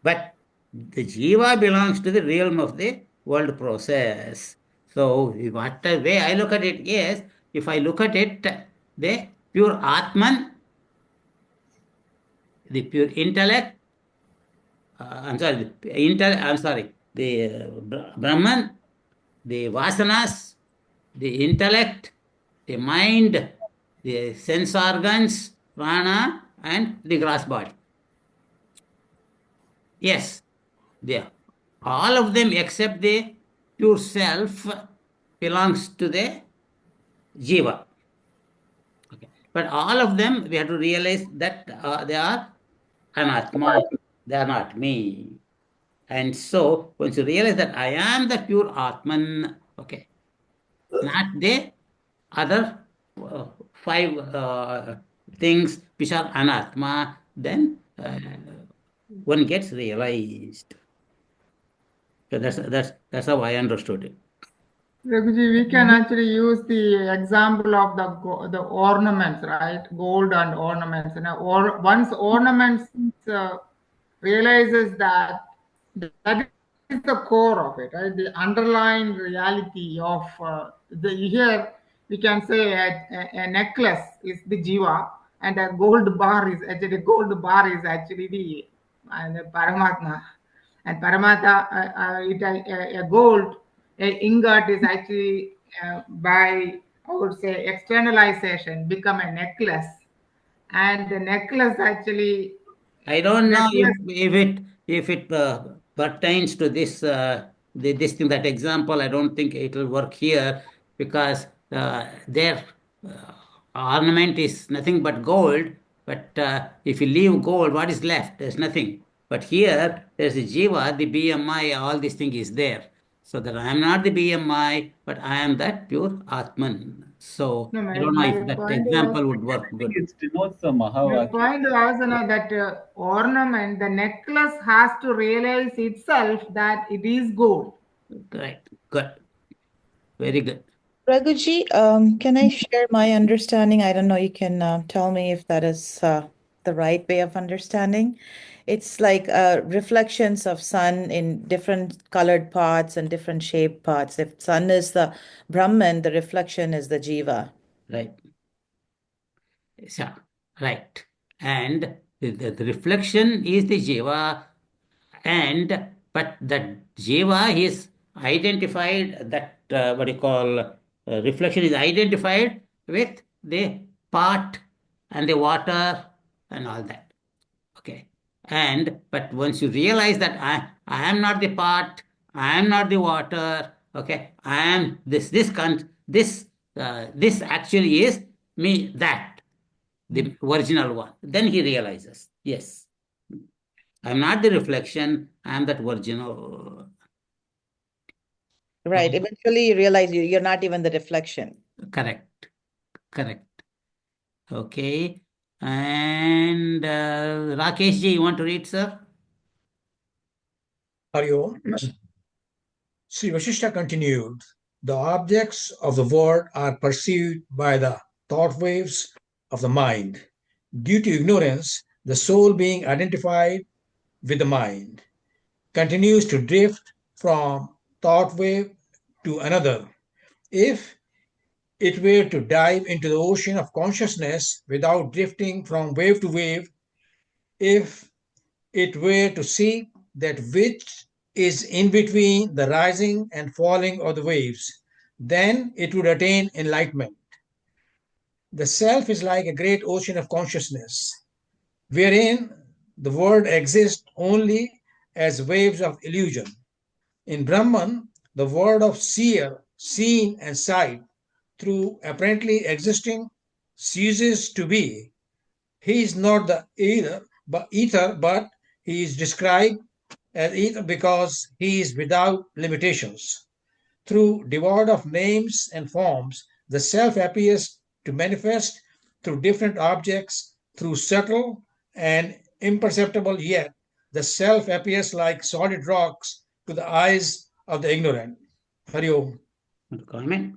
But the jiva belongs to the realm of the world process. So, what the way I look at it is, if I look at it, the pure Atman, the pure intellect, the Brahman, the Vasanas, the intellect, the mind, the sense organs, prana, and the gross body. Yes, all of them except the pure self belongs to the jiva. Okay. But all of them, we have to realize that they are anatma, they are not me. And so, once you realize that I am the pure Atman, okay, not the other five things which are anatma, then one gets realized. So that's how I understood it. Raghuji, we can actually use the example of the ornaments, right? Gold and ornaments. And once ornaments realizes that is the core of it, right? The underlying reality of here we can say a necklace is the jiva, and a gold bar is actually the Paramatma, and Paramatma, a gold, a ingot is actually by, I would say, externalization become a necklace, and the necklace actually. I don't know if it pertains to this this thing, that example. I don't think it will work here because their ornament is nothing but gold. But if you leave gold, what is left? There's nothing. But here, there's the jiva, the BMI, all this thing is there. So that I am not the BMI, but I am that pure Atman. So No, I don't know my if that point was, example would work good. It denotes the my Mahavakya. point was, that ornament, the necklace has to realize itself that it is gold. Right. Good. Very good. Raghuji, can I share my understanding? I don't know, you can tell me if that is the right way of understanding. It's like reflections of sun in different colored parts and different shaped parts. If sun is the Brahman, the reflection is the Jiva. Right. So, right. And the reflection is the jiva, but that jiva is identified, that what you call reflection is identified with the pot and the water and all that. Okay. But once you realize that I am not the pot, I am not the water, okay, I am this this actually is me, that the original one. Then he realizes, yes, I'm not the reflection, I'm that original. Right. Eventually you realize you're not even the reflection. Correct. Okay. And Rakesh ji, you want to read, sir? Hariom. Sri Vashishta continued, the objects of the world are perceived by the thought waves of the mind. Due to ignorance, the soul being identified with the mind continues to drift from thought wave to another. If it were to dive into the ocean of consciousness without drifting from wave to wave, if it were to see that which is in between the rising and falling of the waves, then it would attain enlightenment. The self is like a great ocean of consciousness, wherein the world exists only as waves of illusion. In Brahman, the world of seer, seen, and sight, through apparently existing, ceases to be. He is not the ether, but he is described as ether because he is without limitations. Through devoid of names and forms, the self appears to manifest through different objects, through subtle and imperceptible, yet the self appears like solid rocks to the eyes of the ignorant. Hari Om. Comment?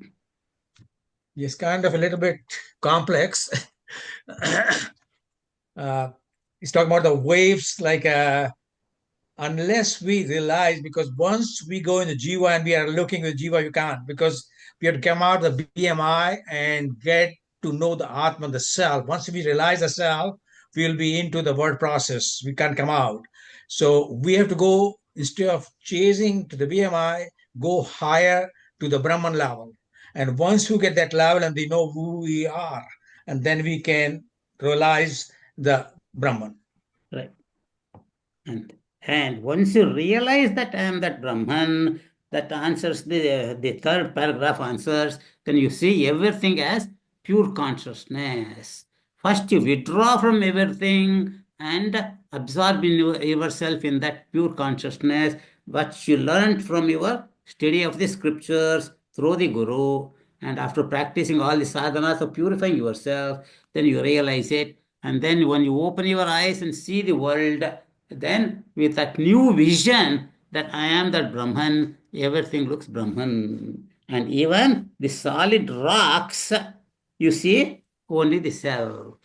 Yes, kind of a little bit complex. He's talking about the waves, like unless we realize, because once we go in the Jiva and we are looking at Jiva, you can't, because we have to come out of the BMI and get to know the Atma, the self. Once we realize the self, we'll be into the word process. We can't come out. So we have to go, instead of chasing to the BMI, go higher to the Brahman level. And once we get that level and we know who we are, and then we can realize the Brahman. Right. And once you realize that I am that Brahman, that answers the third paragraph answers, then you see everything as pure consciousness. First, you withdraw from everything and absorb in yourself in that pure consciousness, what you learned from your study of the scriptures through the Guru. And after practicing all the sadhanas of purifying yourself, then you realize it. And then when you open your eyes and see the world, then with that new vision that I am that Brahman, everything looks Brahman. And even the solid rocks, you see only the self.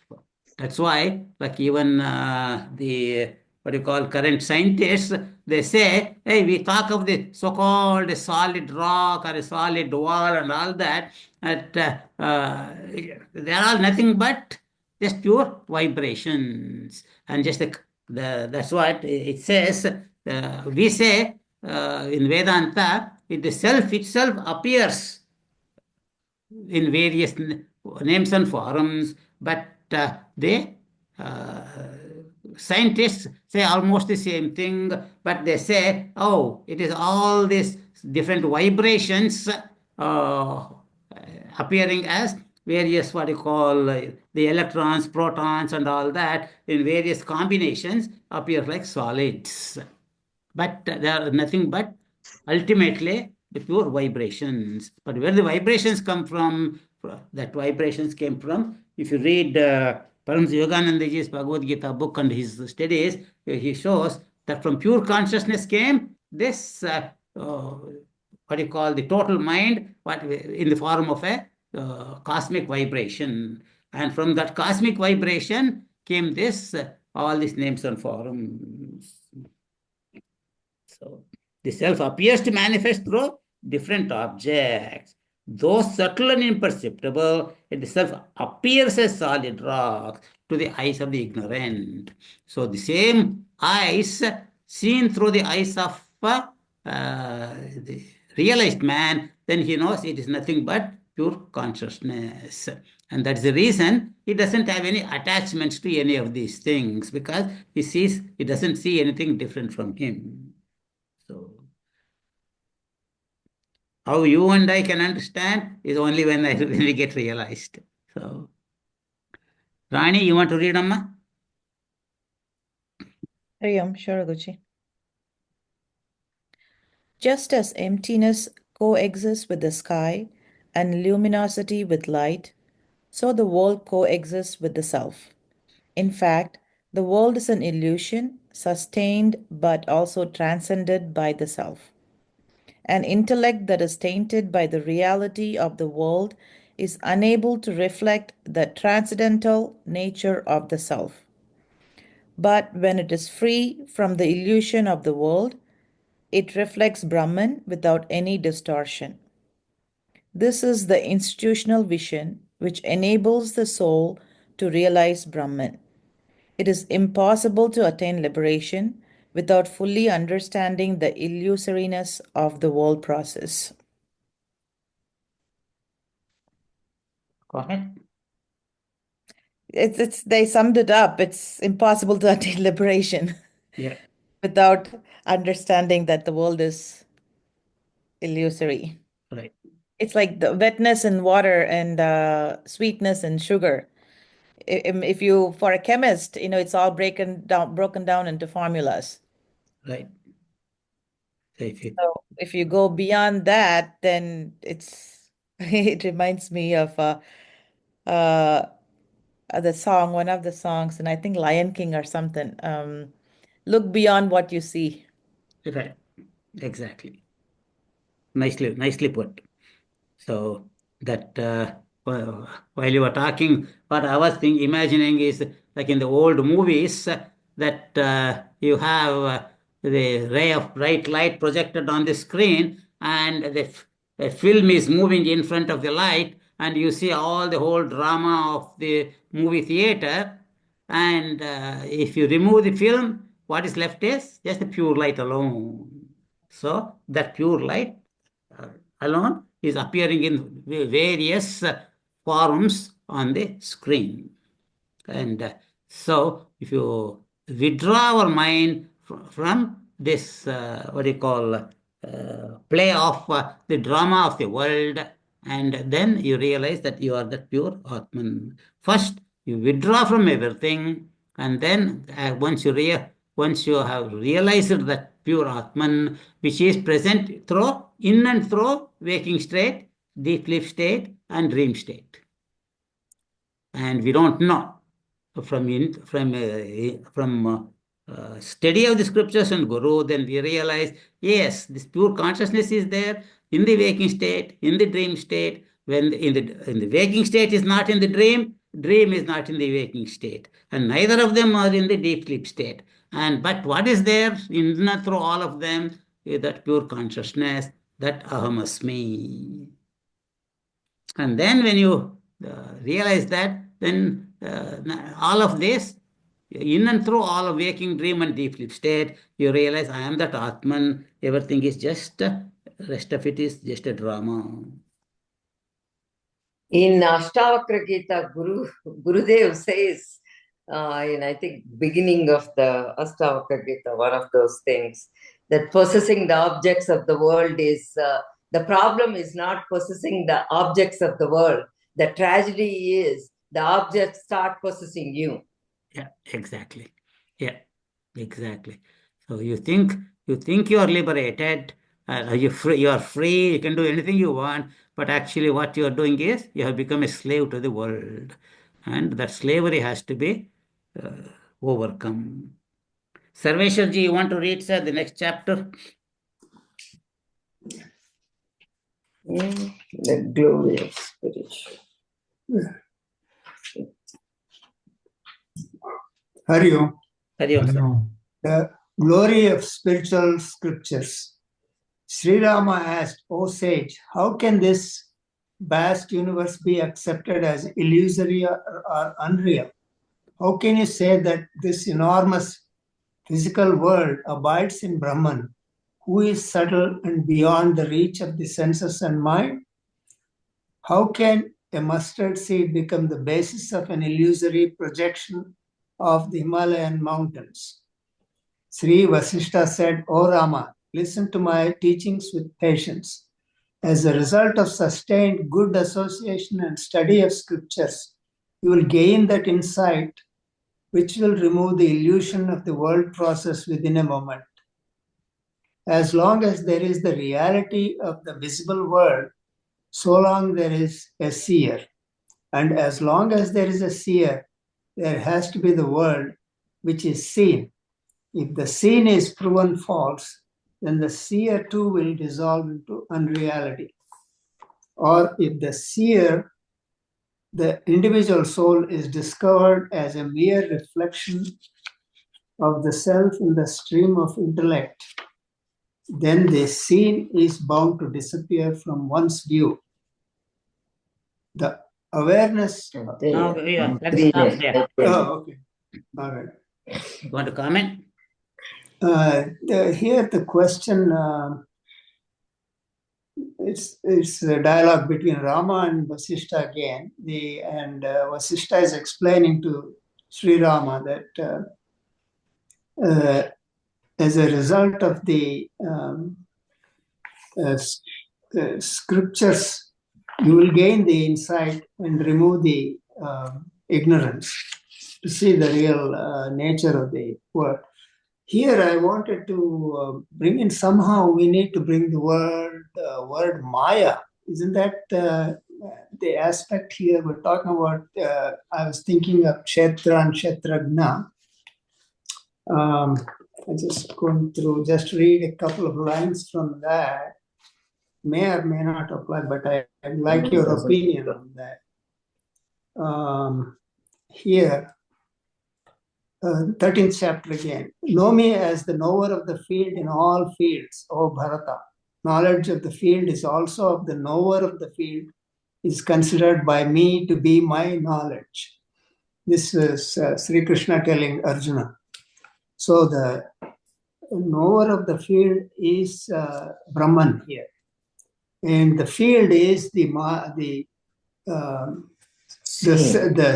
That's why, like even the what you call current scientists, they say, hey, we talk of the so-called solid rock or a solid wall and all that, they are all nothing but just pure vibrations. And just that's what it says. We say in Vedanta, the self itself appears in various names and forms, but they scientists say almost the same thing, but they say, oh, it is all these different vibrations appearing as various what you call the electrons, protons, and all that in various combinations appear like solids. But they are nothing but ultimately the pure vibrations. But where the vibrations come from, that vibrations came from, if you read Paramsa Yoganandaji's Bhagavad Gita book and his studies, he shows that from pure consciousness came this, what do you call, the total mind, what in the form of a cosmic vibration. And from that cosmic vibration came this, all these names and forms. So the self appears to manifest through different objects. Though subtle and imperceptible, it itself appears as solid rock to the eyes of the ignorant. So the same eyes seen through the eyes of the realized man, then he knows it is nothing but pure consciousness. And that's the reason he doesn't have any attachments to any of these things, because he doesn't see anything different from him. So How you and I can understand is only when we get realized. So, Rani, you want to read, Amma? Sure, Gucci. Just as emptiness coexists with the sky and luminosity with light, so the world coexists with the self. In fact, the world is an illusion, sustained but also transcended by the self. An intellect that is tainted by the reality of the world is unable to reflect the transcendental nature of the self. But when it is free from the illusion of the world, it reflects Brahman without any distortion. This is the institutional vision which enables the soul to realize Brahman. It is impossible to attain liberation without fully understanding the illusoriness of the world process. Go ahead. They summed it up. It's impossible to attain liberation Yeah. without understanding that the world is illusory. Right. It's like the wetness in water and sweetness in sugar. If you, for a chemist, it's all broken down into formulas. Right. So if you go beyond that, then it reminds me of the song, one of the songs, and I think Lion King or something. Look beyond what you see. Right. Exactly. Nicely put. So that while you were talking, what I was imagining is like in the old movies that you have the ray of bright light projected on the screen, and the film is moving in front of the light, and you see all the whole drama of the movie theater. And if you remove the film, what is left is just the pure light alone. So that pure light uh, alone is appearing in various forms on the screen. And so, if you withdraw our mind from this, what do you call, play of the drama of the world, and then you realize that you are the pure Atman. First, you withdraw from everything, and then once you have realized that pure Atman, which is present through in and through waking state, deep sleep state, and dream state, and we don't know from study of the scriptures and guru, then we realize, yes, this pure consciousness is there in the waking state, in the dream state. When in the waking state is not in the dream, dream is not in the waking state, and neither of them are in the deep sleep state. And but what is there in through all of them is that pure consciousness, that aham asmi. And then when you realize that, then all of this, in and through all of waking, dream, and deep sleep state, you realize I am that Atman. Everything is just, rest of it is just a drama. In Ashtavakra Gita, Gurudev says, in I think beginning of the Ashtavakra Gita, one of those things, that possessing the objects of the world is, the problem is not possessing the objects of the world. The tragedy is the objects start possessing you. Yeah, exactly. Yeah, exactly. So you think you are liberated, you are free, you can do anything you want, but actually what you are doing is you have become a slave to the world, and that slavery has to be uh, overcome. Sarveshwarji, you want to read, sir, the next chapter? The glory of spiritual. Hari Om. Hari Om, sir. The glory of spiritual scriptures. Sri Rama asked, O sage, how can this vast universe be accepted as illusory or unreal? How can you say that this enormous physical world abides in Brahman, who is subtle and beyond the reach of the senses and mind? How can a mustard seed become the basis of an illusory projection of the Himalayan mountains? Sri Vashishta said, O Rama, listen to my teachings with patience. As a result of sustained good association and study of scriptures, you will gain that insight which will remove the illusion of the world process within a moment. As long as there is the reality of the visible world, so long there is a seer. And as long as there is a seer, there has to be the world which is seen. If the seen is proven false, then the seer too will dissolve into unreality. Or if the seer, the individual soul, is discovered as a mere reflection of the self in the stream of intellect, then the seen is bound to disappear from one's view. The awareness. Let's stop there. Oh, okay. All right. You want to comment? Here the question, it's a dialogue between Rama and Vashishta again. Vashishta is explaining to Sri Rama that as a result of the scriptures, you will gain the insight and remove the ignorance to see the real nature of the world. Here, I wanted to bring in, somehow we need to bring the word Maya. Isn't that the aspect here we're talking about? I was thinking of Kshetra and Kshetragna. I'm just going through, just read a couple of lines from that. May or may not apply, but I'd like your opinion on that. Here, 13th chapter again. Know me as the knower of the field in all fields, O Bharata. Knowledge of the field is also of the knower of the field, is considered by me to be my knowledge. This is Sri Krishna telling Arjuna. So the knower of the field is Brahman here. And the field is the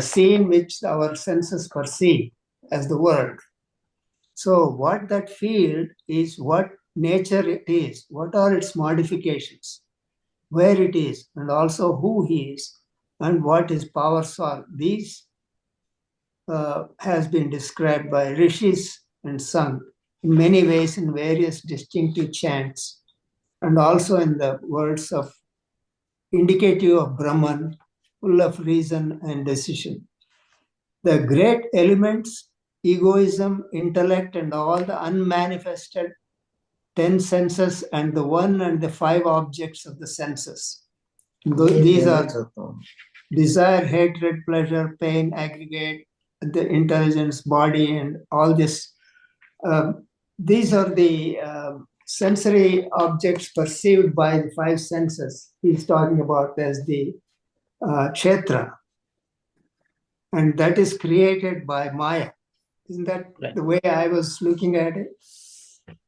scene which our senses perceive as the world. So what that field is, what nature it is, what are its modifications, where it is, and also who he is, and what his powers are. These has been described by rishis and sung in many ways in various distinctive chants, and also in the words of indicative of Brahman, full of reason and decision. The great elements, egoism, intellect, and all the unmanifested 10 senses, and the 1 and the 5 objects of the senses. These are desire, hatred, pleasure, pain, aggregate, the intelligence, body, and all this. These are the sensory objects perceived by the 5 senses. He's talking about as the kshetra. And that is created by Maya. Isn't that the way I was looking at it?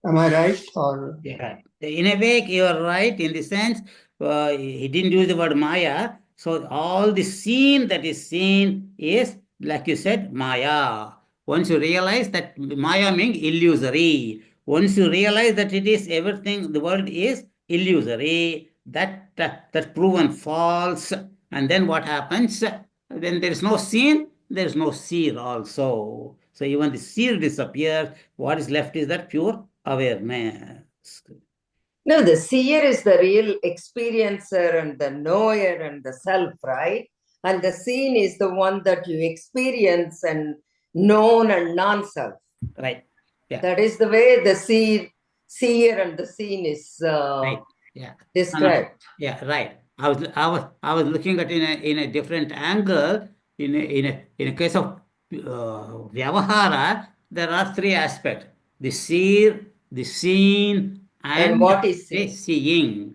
Am I right? Or yeah, in a way, you are right in the sense he didn't use the word Maya. So all the scene that is seen is, like you said, Maya. Once you realize that Maya means illusory, once you realize that it is everything, the world is illusory, that's proven false. And then what happens? When there is no scene, there is no seer also. So even the seer disappears. What is left is that pure awareness. No, the seer is the real experiencer and the knower and the self, right? And the seen is the one that you experience and known and non-self. Right. Yeah. That is the way the seer and the seen is right. Yeah. described. Yeah, right. I was looking at it in a different angle. In a case of Vyavahara, there are 3 aspects: the seer, the seen, and what is the seen? seeing.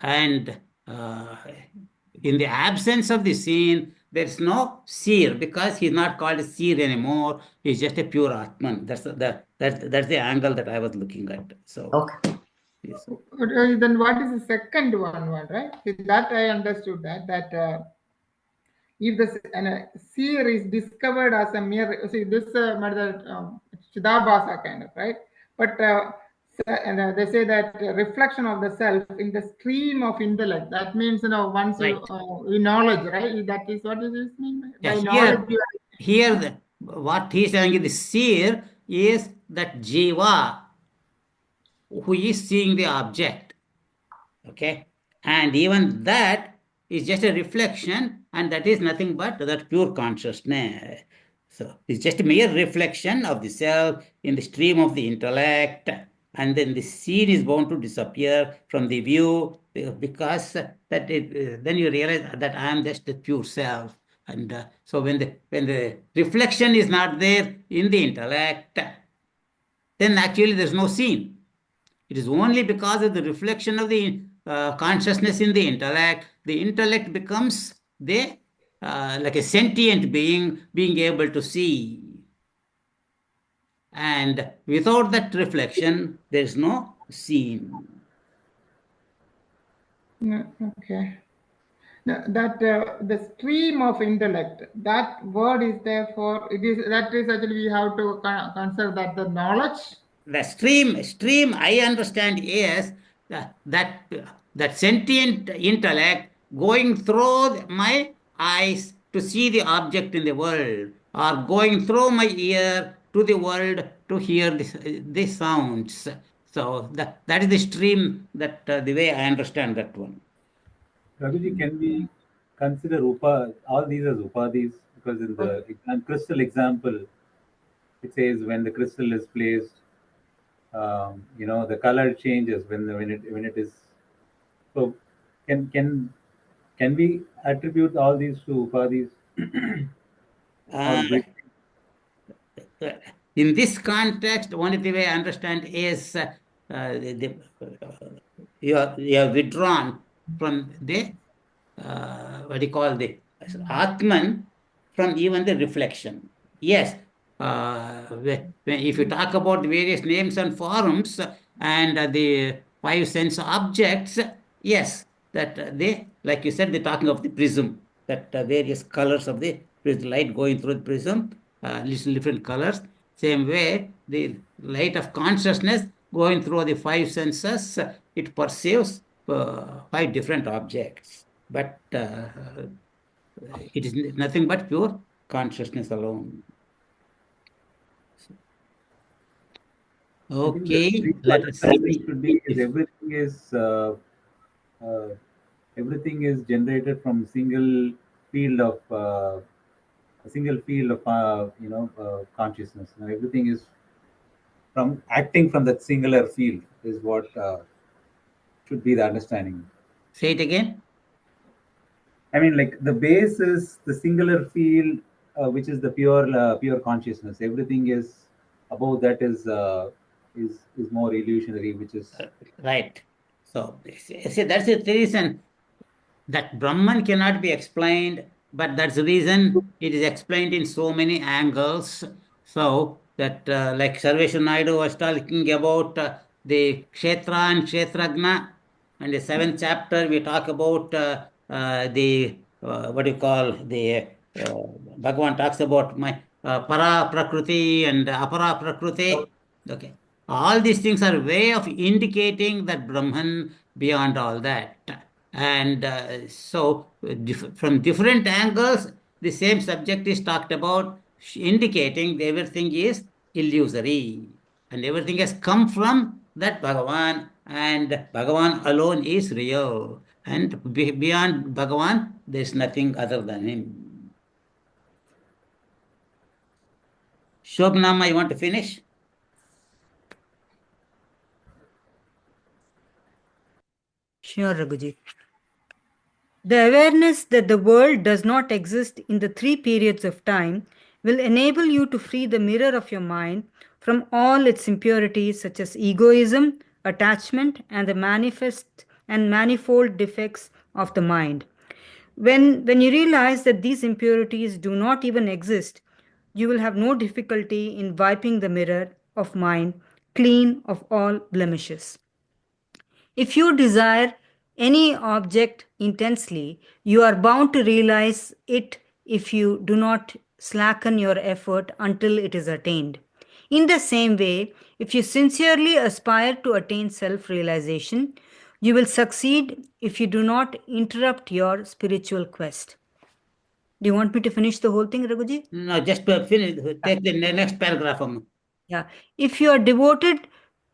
And in the absence of the seen, there's no seer, because he's not called a seer anymore. He's just a pure Atman. That's the angle that I was looking at. So okay. Yes. Then what is the second one, right? That I understood that if the seer is discovered as a mere, see this Chidabhasa kind of, right? But and they say that reflection of the self in the stream of intellect. That means, once Right. you knowledge, right? That is what it is mean Yeah, by knowledge. what he's saying, the seer is that jiva who is seeing the object. Okay, and even that is just a reflection, and that is nothing but that pure consciousness. So it's just a mere reflection of the self in the stream of the intellect, and then the scene is bound to disappear from the view because then you realize that I am just the pure self. And so when the reflection is not there in the intellect, then actually there's no scene. It is only because of the reflection of the consciousness in the intellect becomes like a sentient being able to see. And without that reflection, there is no scene. Okay. That the stream of intellect, that word is there for it is that is actually we have to consider that the knowledge. The stream I understand is that sentient intellect going through my eyes to see the object in the world, or going through my ear to the world to hear the sounds. So that is the stream, that the way I understand that one. Raghuji, can we consider all these as upadhis? Because in the crystal example, it says when the crystal is placed, the color changes when it is. So, can we attribute all these to upadhis? Uh, in this context, only the way I understand is you are withdrawn from the what do you call the Atman, from even the reflection. Yes, if you talk about the various names and forms and the five sense objects, yes, that they, like you said, they're talking of the prism, that various colors of the light going through the prism, little different colors. Same way, the light of consciousness going through the five senses, it perceives five different objects. But it is nothing but pure consciousness alone. Okay, let us see. Should be is everything is generated from field of a single field of consciousness. Now everything is from acting from that singular field is what should be the understanding. Say it again. I mean, like the base is the singular field, which is the pure consciousness. Everything is above that is more illusionary, which is right. So see, that's the reason that Brahman cannot be explained, but that's the reason it is explained in so many angles. So that like Sarveshwar Naidu was talking about the Kshetra and Kshetragna, and the seventh chapter we talk about the what do you call the Bhagavan talks about my para prakriti and apara prakriti. Okay, all these things are way of indicating that Brahman beyond all that. And so from different angles, the same subject is talked about, indicating that everything is illusory and everything has come from that Bhagavan, and Bhagavan alone is real, and beyond Bhagavan there is nothing other than him. Shobnama, you want to finish? Sure, Raghuji. The awareness that the world does not exist in the three periods of time will enable you to free the mirror of your mind from all its impurities such as egoism, attachment, and the manifest and manifold defects of the mind. When you realize that these impurities do not even exist, you will have no difficulty in wiping the mirror of mind clean of all blemishes. If you desire any object intensely, you are bound to realize it if you do not slacken your effort until it is attained. In the same way, if you sincerely aspire to attain self realization, you will succeed if you do not interrupt your spiritual quest. Do you want me to finish the whole thing, Raghuji? No, just finish. Take the next paragraph. Yeah. If you are devoted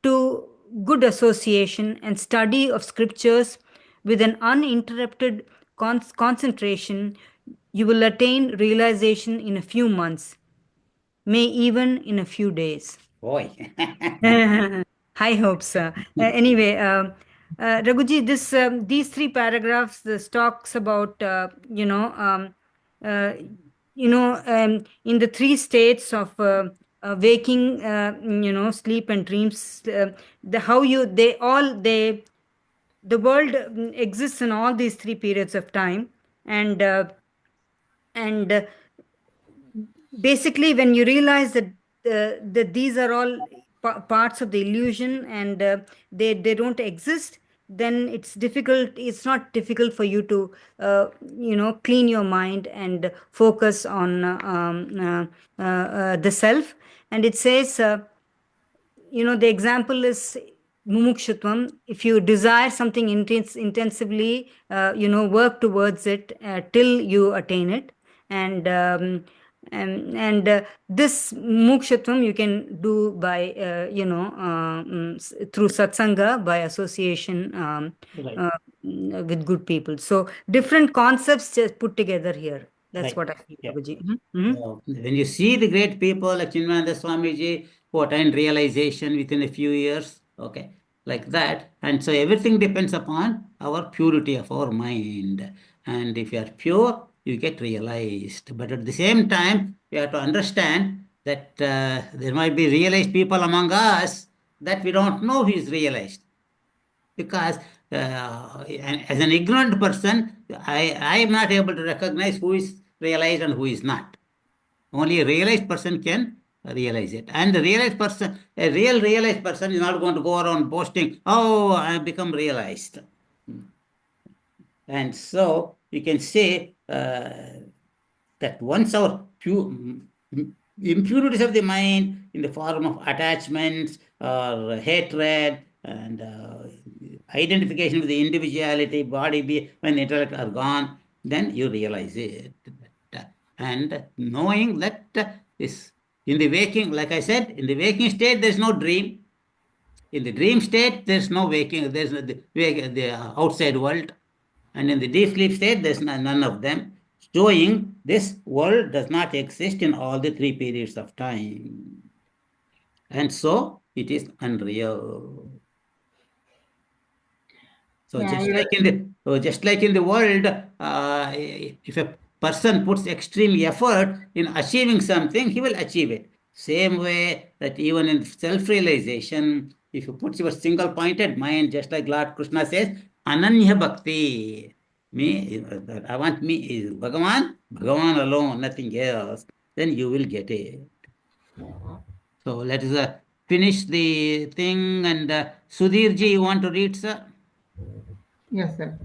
to good association and study of scriptures with an uninterrupted concentration, you will attain realization in a few months, may even in a few days. Boy. High hopes. Anyway, Raghuji, these three paragraphs, this talks about uh, in the three states of waking, sleep and dreams. The world exists in all these three periods of time, and basically when you realize that these are all parts of the illusion, and they don't exist, then it's not difficult for you to clean your mind and focus on the self. And it says, the example is mumukshutvam. If you desire something intensively, work towards it till you attain it. And this mukshutvam you can do by through satsanga, by association Right. with good people. So different concepts just put together here. That's Right. what I feel, Yeah. Raghuji. Mhm. When you see the great people like Chinmaya Swamiji who attained realization within a few years, okay, like that, and so everything depends upon our purity of our mind. And if you are pure, you get realized. But at the same time, we have to understand that there might be realized people among us that we don't know who is realized, because as an ignorant person, I am not able to recognize who is realized and who is not. Only a realized person can realize it. And the realized person, a real realized person is not going to go around boasting, oh, I have become realized. And so you can say that once our impurities of the mind in the form of attachments or hatred and identification with the individuality, body, when the intellect are gone, then you realize it. And knowing that is in the waking, like I said, in the waking state, there's no dream. In the dream state, there's no waking, there's the outside world. And in the deep sleep state, there's none of them, showing this world does not exist in all the three periods of time. And so it is unreal. So Yeah, just like in the world, if a person puts extreme effort in achieving something, he will achieve it. Same way that even in self-realization, if you put your single-pointed mind, just like Lord Krishna says, Ananya Bhakti. Me, I want me is Bhagavan, Bhagavan alone, nothing else. Then you will get it. So let us finish the thing. And Sudhirji, you want to read, sir? yes, sir.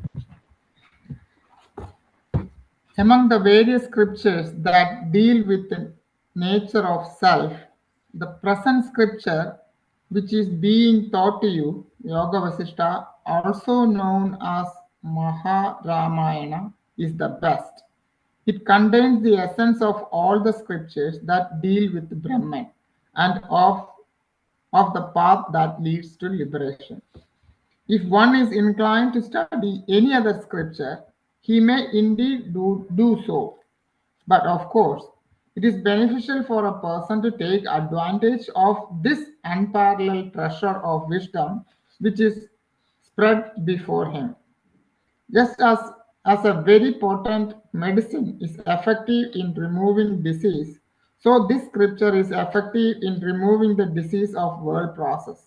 Among the various scriptures that deal with the nature of self, the present scripture, which is being taught to you, Yoga Vasishta, also known as Maharamayana, is the best. It contains the essence of all the scriptures that deal with Brahman and of the path that leads to liberation. If one is inclined to study any other scripture, he may indeed do so. But of course, it is beneficial for a person to take advantage of this unparalleled treasure of wisdom which is spread before him. Just as a very potent medicine is effective in removing disease, so this scripture is effective in removing the disease of world process.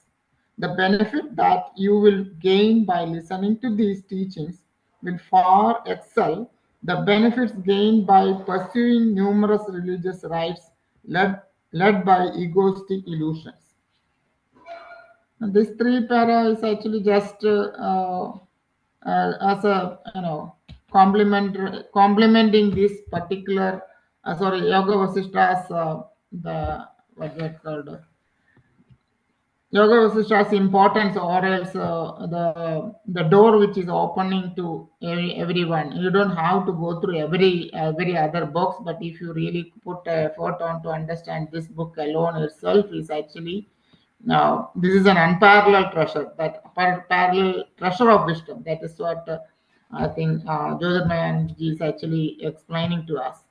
The benefit that you will gain by listening to these teachings will far excel the benefits gained by pursuing numerous religious rites led by egoistic illusions. And this three para is actually just as a complementing this particular Yoga Vasishta's the what's that called Yoga Vasishta's importance, or else the door which is opening to everyone. You don't have to go through every other books, but if you really put effort on to understand this book alone itself is actually this is an unparalleled treasure, that parallel treasure of wisdom. That is what I think Joseph Mayanji is actually explaining to us.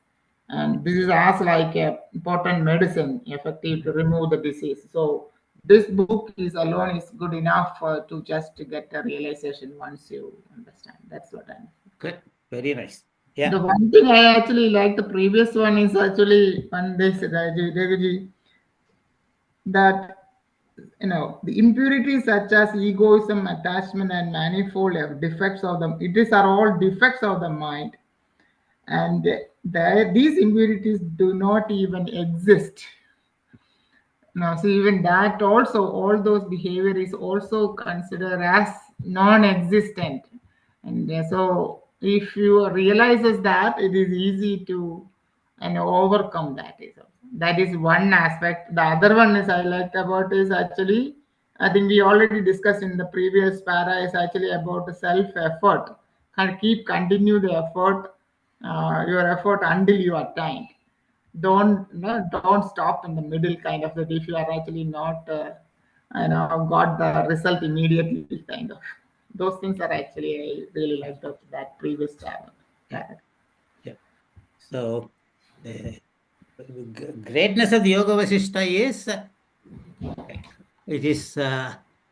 And this is as like a important medicine, effective to remove the disease. So this book is alone is good enough to just get a realization once you understand. That's what I'm. Good. Very nice. Yeah. The one thing I actually like the previous one is actually when they said that the impurities such as egoism, attachment, and manifold defects of them. It are all defects of the mind, and these impurities do not even exist. Now, so even that also, all those behavior is also considered as non-existent. And so if you realizes that, it is easy to overcome that. That is one aspect. The other one is I liked about is actually, I think we already discussed in the previous para, is actually about the self-effort. Continue the effort, your effort until you attain. Don't stop in the middle, kind of, that if you are actually not got the result immediately, kind of. Those things are actually I really liked of that previous chapter. Yeah. So greatness of the Yoga Vasishta is it is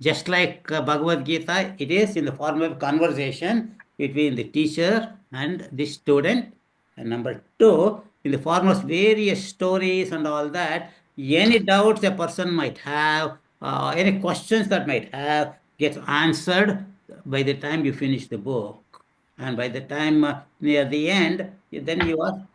just like Bhagavad Gita. It is in the form of conversation between the teacher and the student. And number two, in the form of various stories and all that, any doubts a person might have, any questions that might have, gets answered by the time you finish the book. And by the time near the end, then you are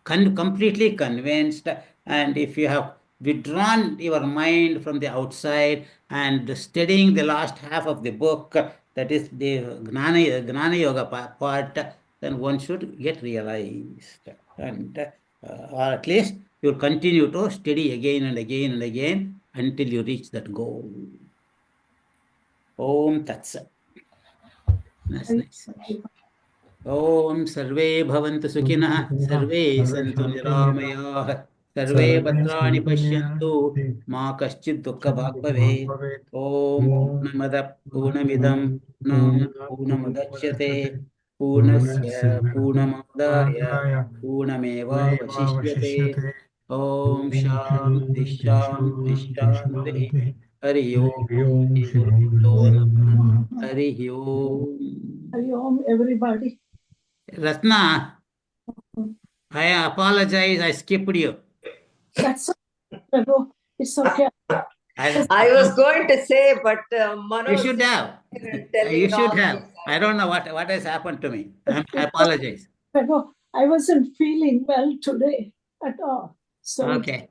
completely convinced. And if you have withdrawn your mind from the outside and studying the last half of the book, that is the Gnana Yoga part, then one should get realized. And or at least you'll continue to study again and again and again until you reach that goal. Om Tat Sat. That's nice. Om Sarve Bhavantu Sukhinah, Sarve Santu Niramayaः, Sarve Bhadrani Pashyantu, Ma Kaschid Dukkha Bhag Bhavet. Om Purnamada Purnamidam Purnamudachyate Purnasya Purnamadaya Purnameva Vashishyate. Om Shanti Shanti Shanti. Hari Om Shri Gurubhyo Namah. Hari Om. Hari Om, everybody. Ratna, I apologize. I skipped you. That's okay. It's okay. I was going to say, but You should have. You should have. I don't know what has happened to me. I apologize. I wasn't feeling well today at all. So okay.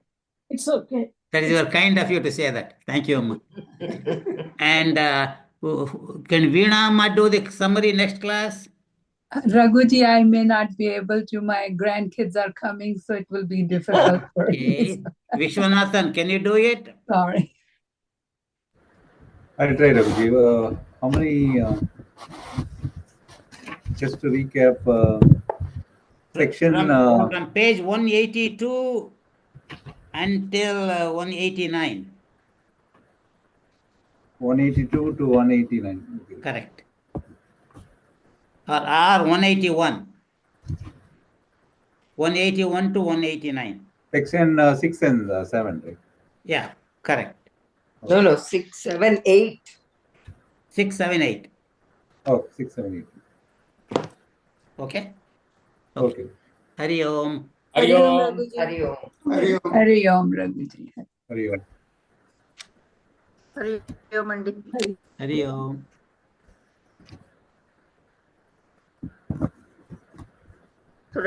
It's okay. That is very kind of you to say that. Thank you, Amma. And can Veena Amma do the summary next class? Raghuji, I may not be able to. My grandkids are coming, so it will be difficult for me. Vishwanathan, can you do it? Sorry. I'll try, Raghuji. How many, just to recap, section... From page 182 until 189. 182 to 189. Okay. Correct. Or 181. 181 to 189. Section 6 and 7, right? Yeah, correct. Okay. No, 6, 7, 8. 6, 7, 8. Oh, 6, 7, 8. Okay? Okay. Hari Om. Hari Om. Hari Om. Hari Om. Hari Om, Raghuji. Hari Om. Hari Om, Andi. Hari Om. So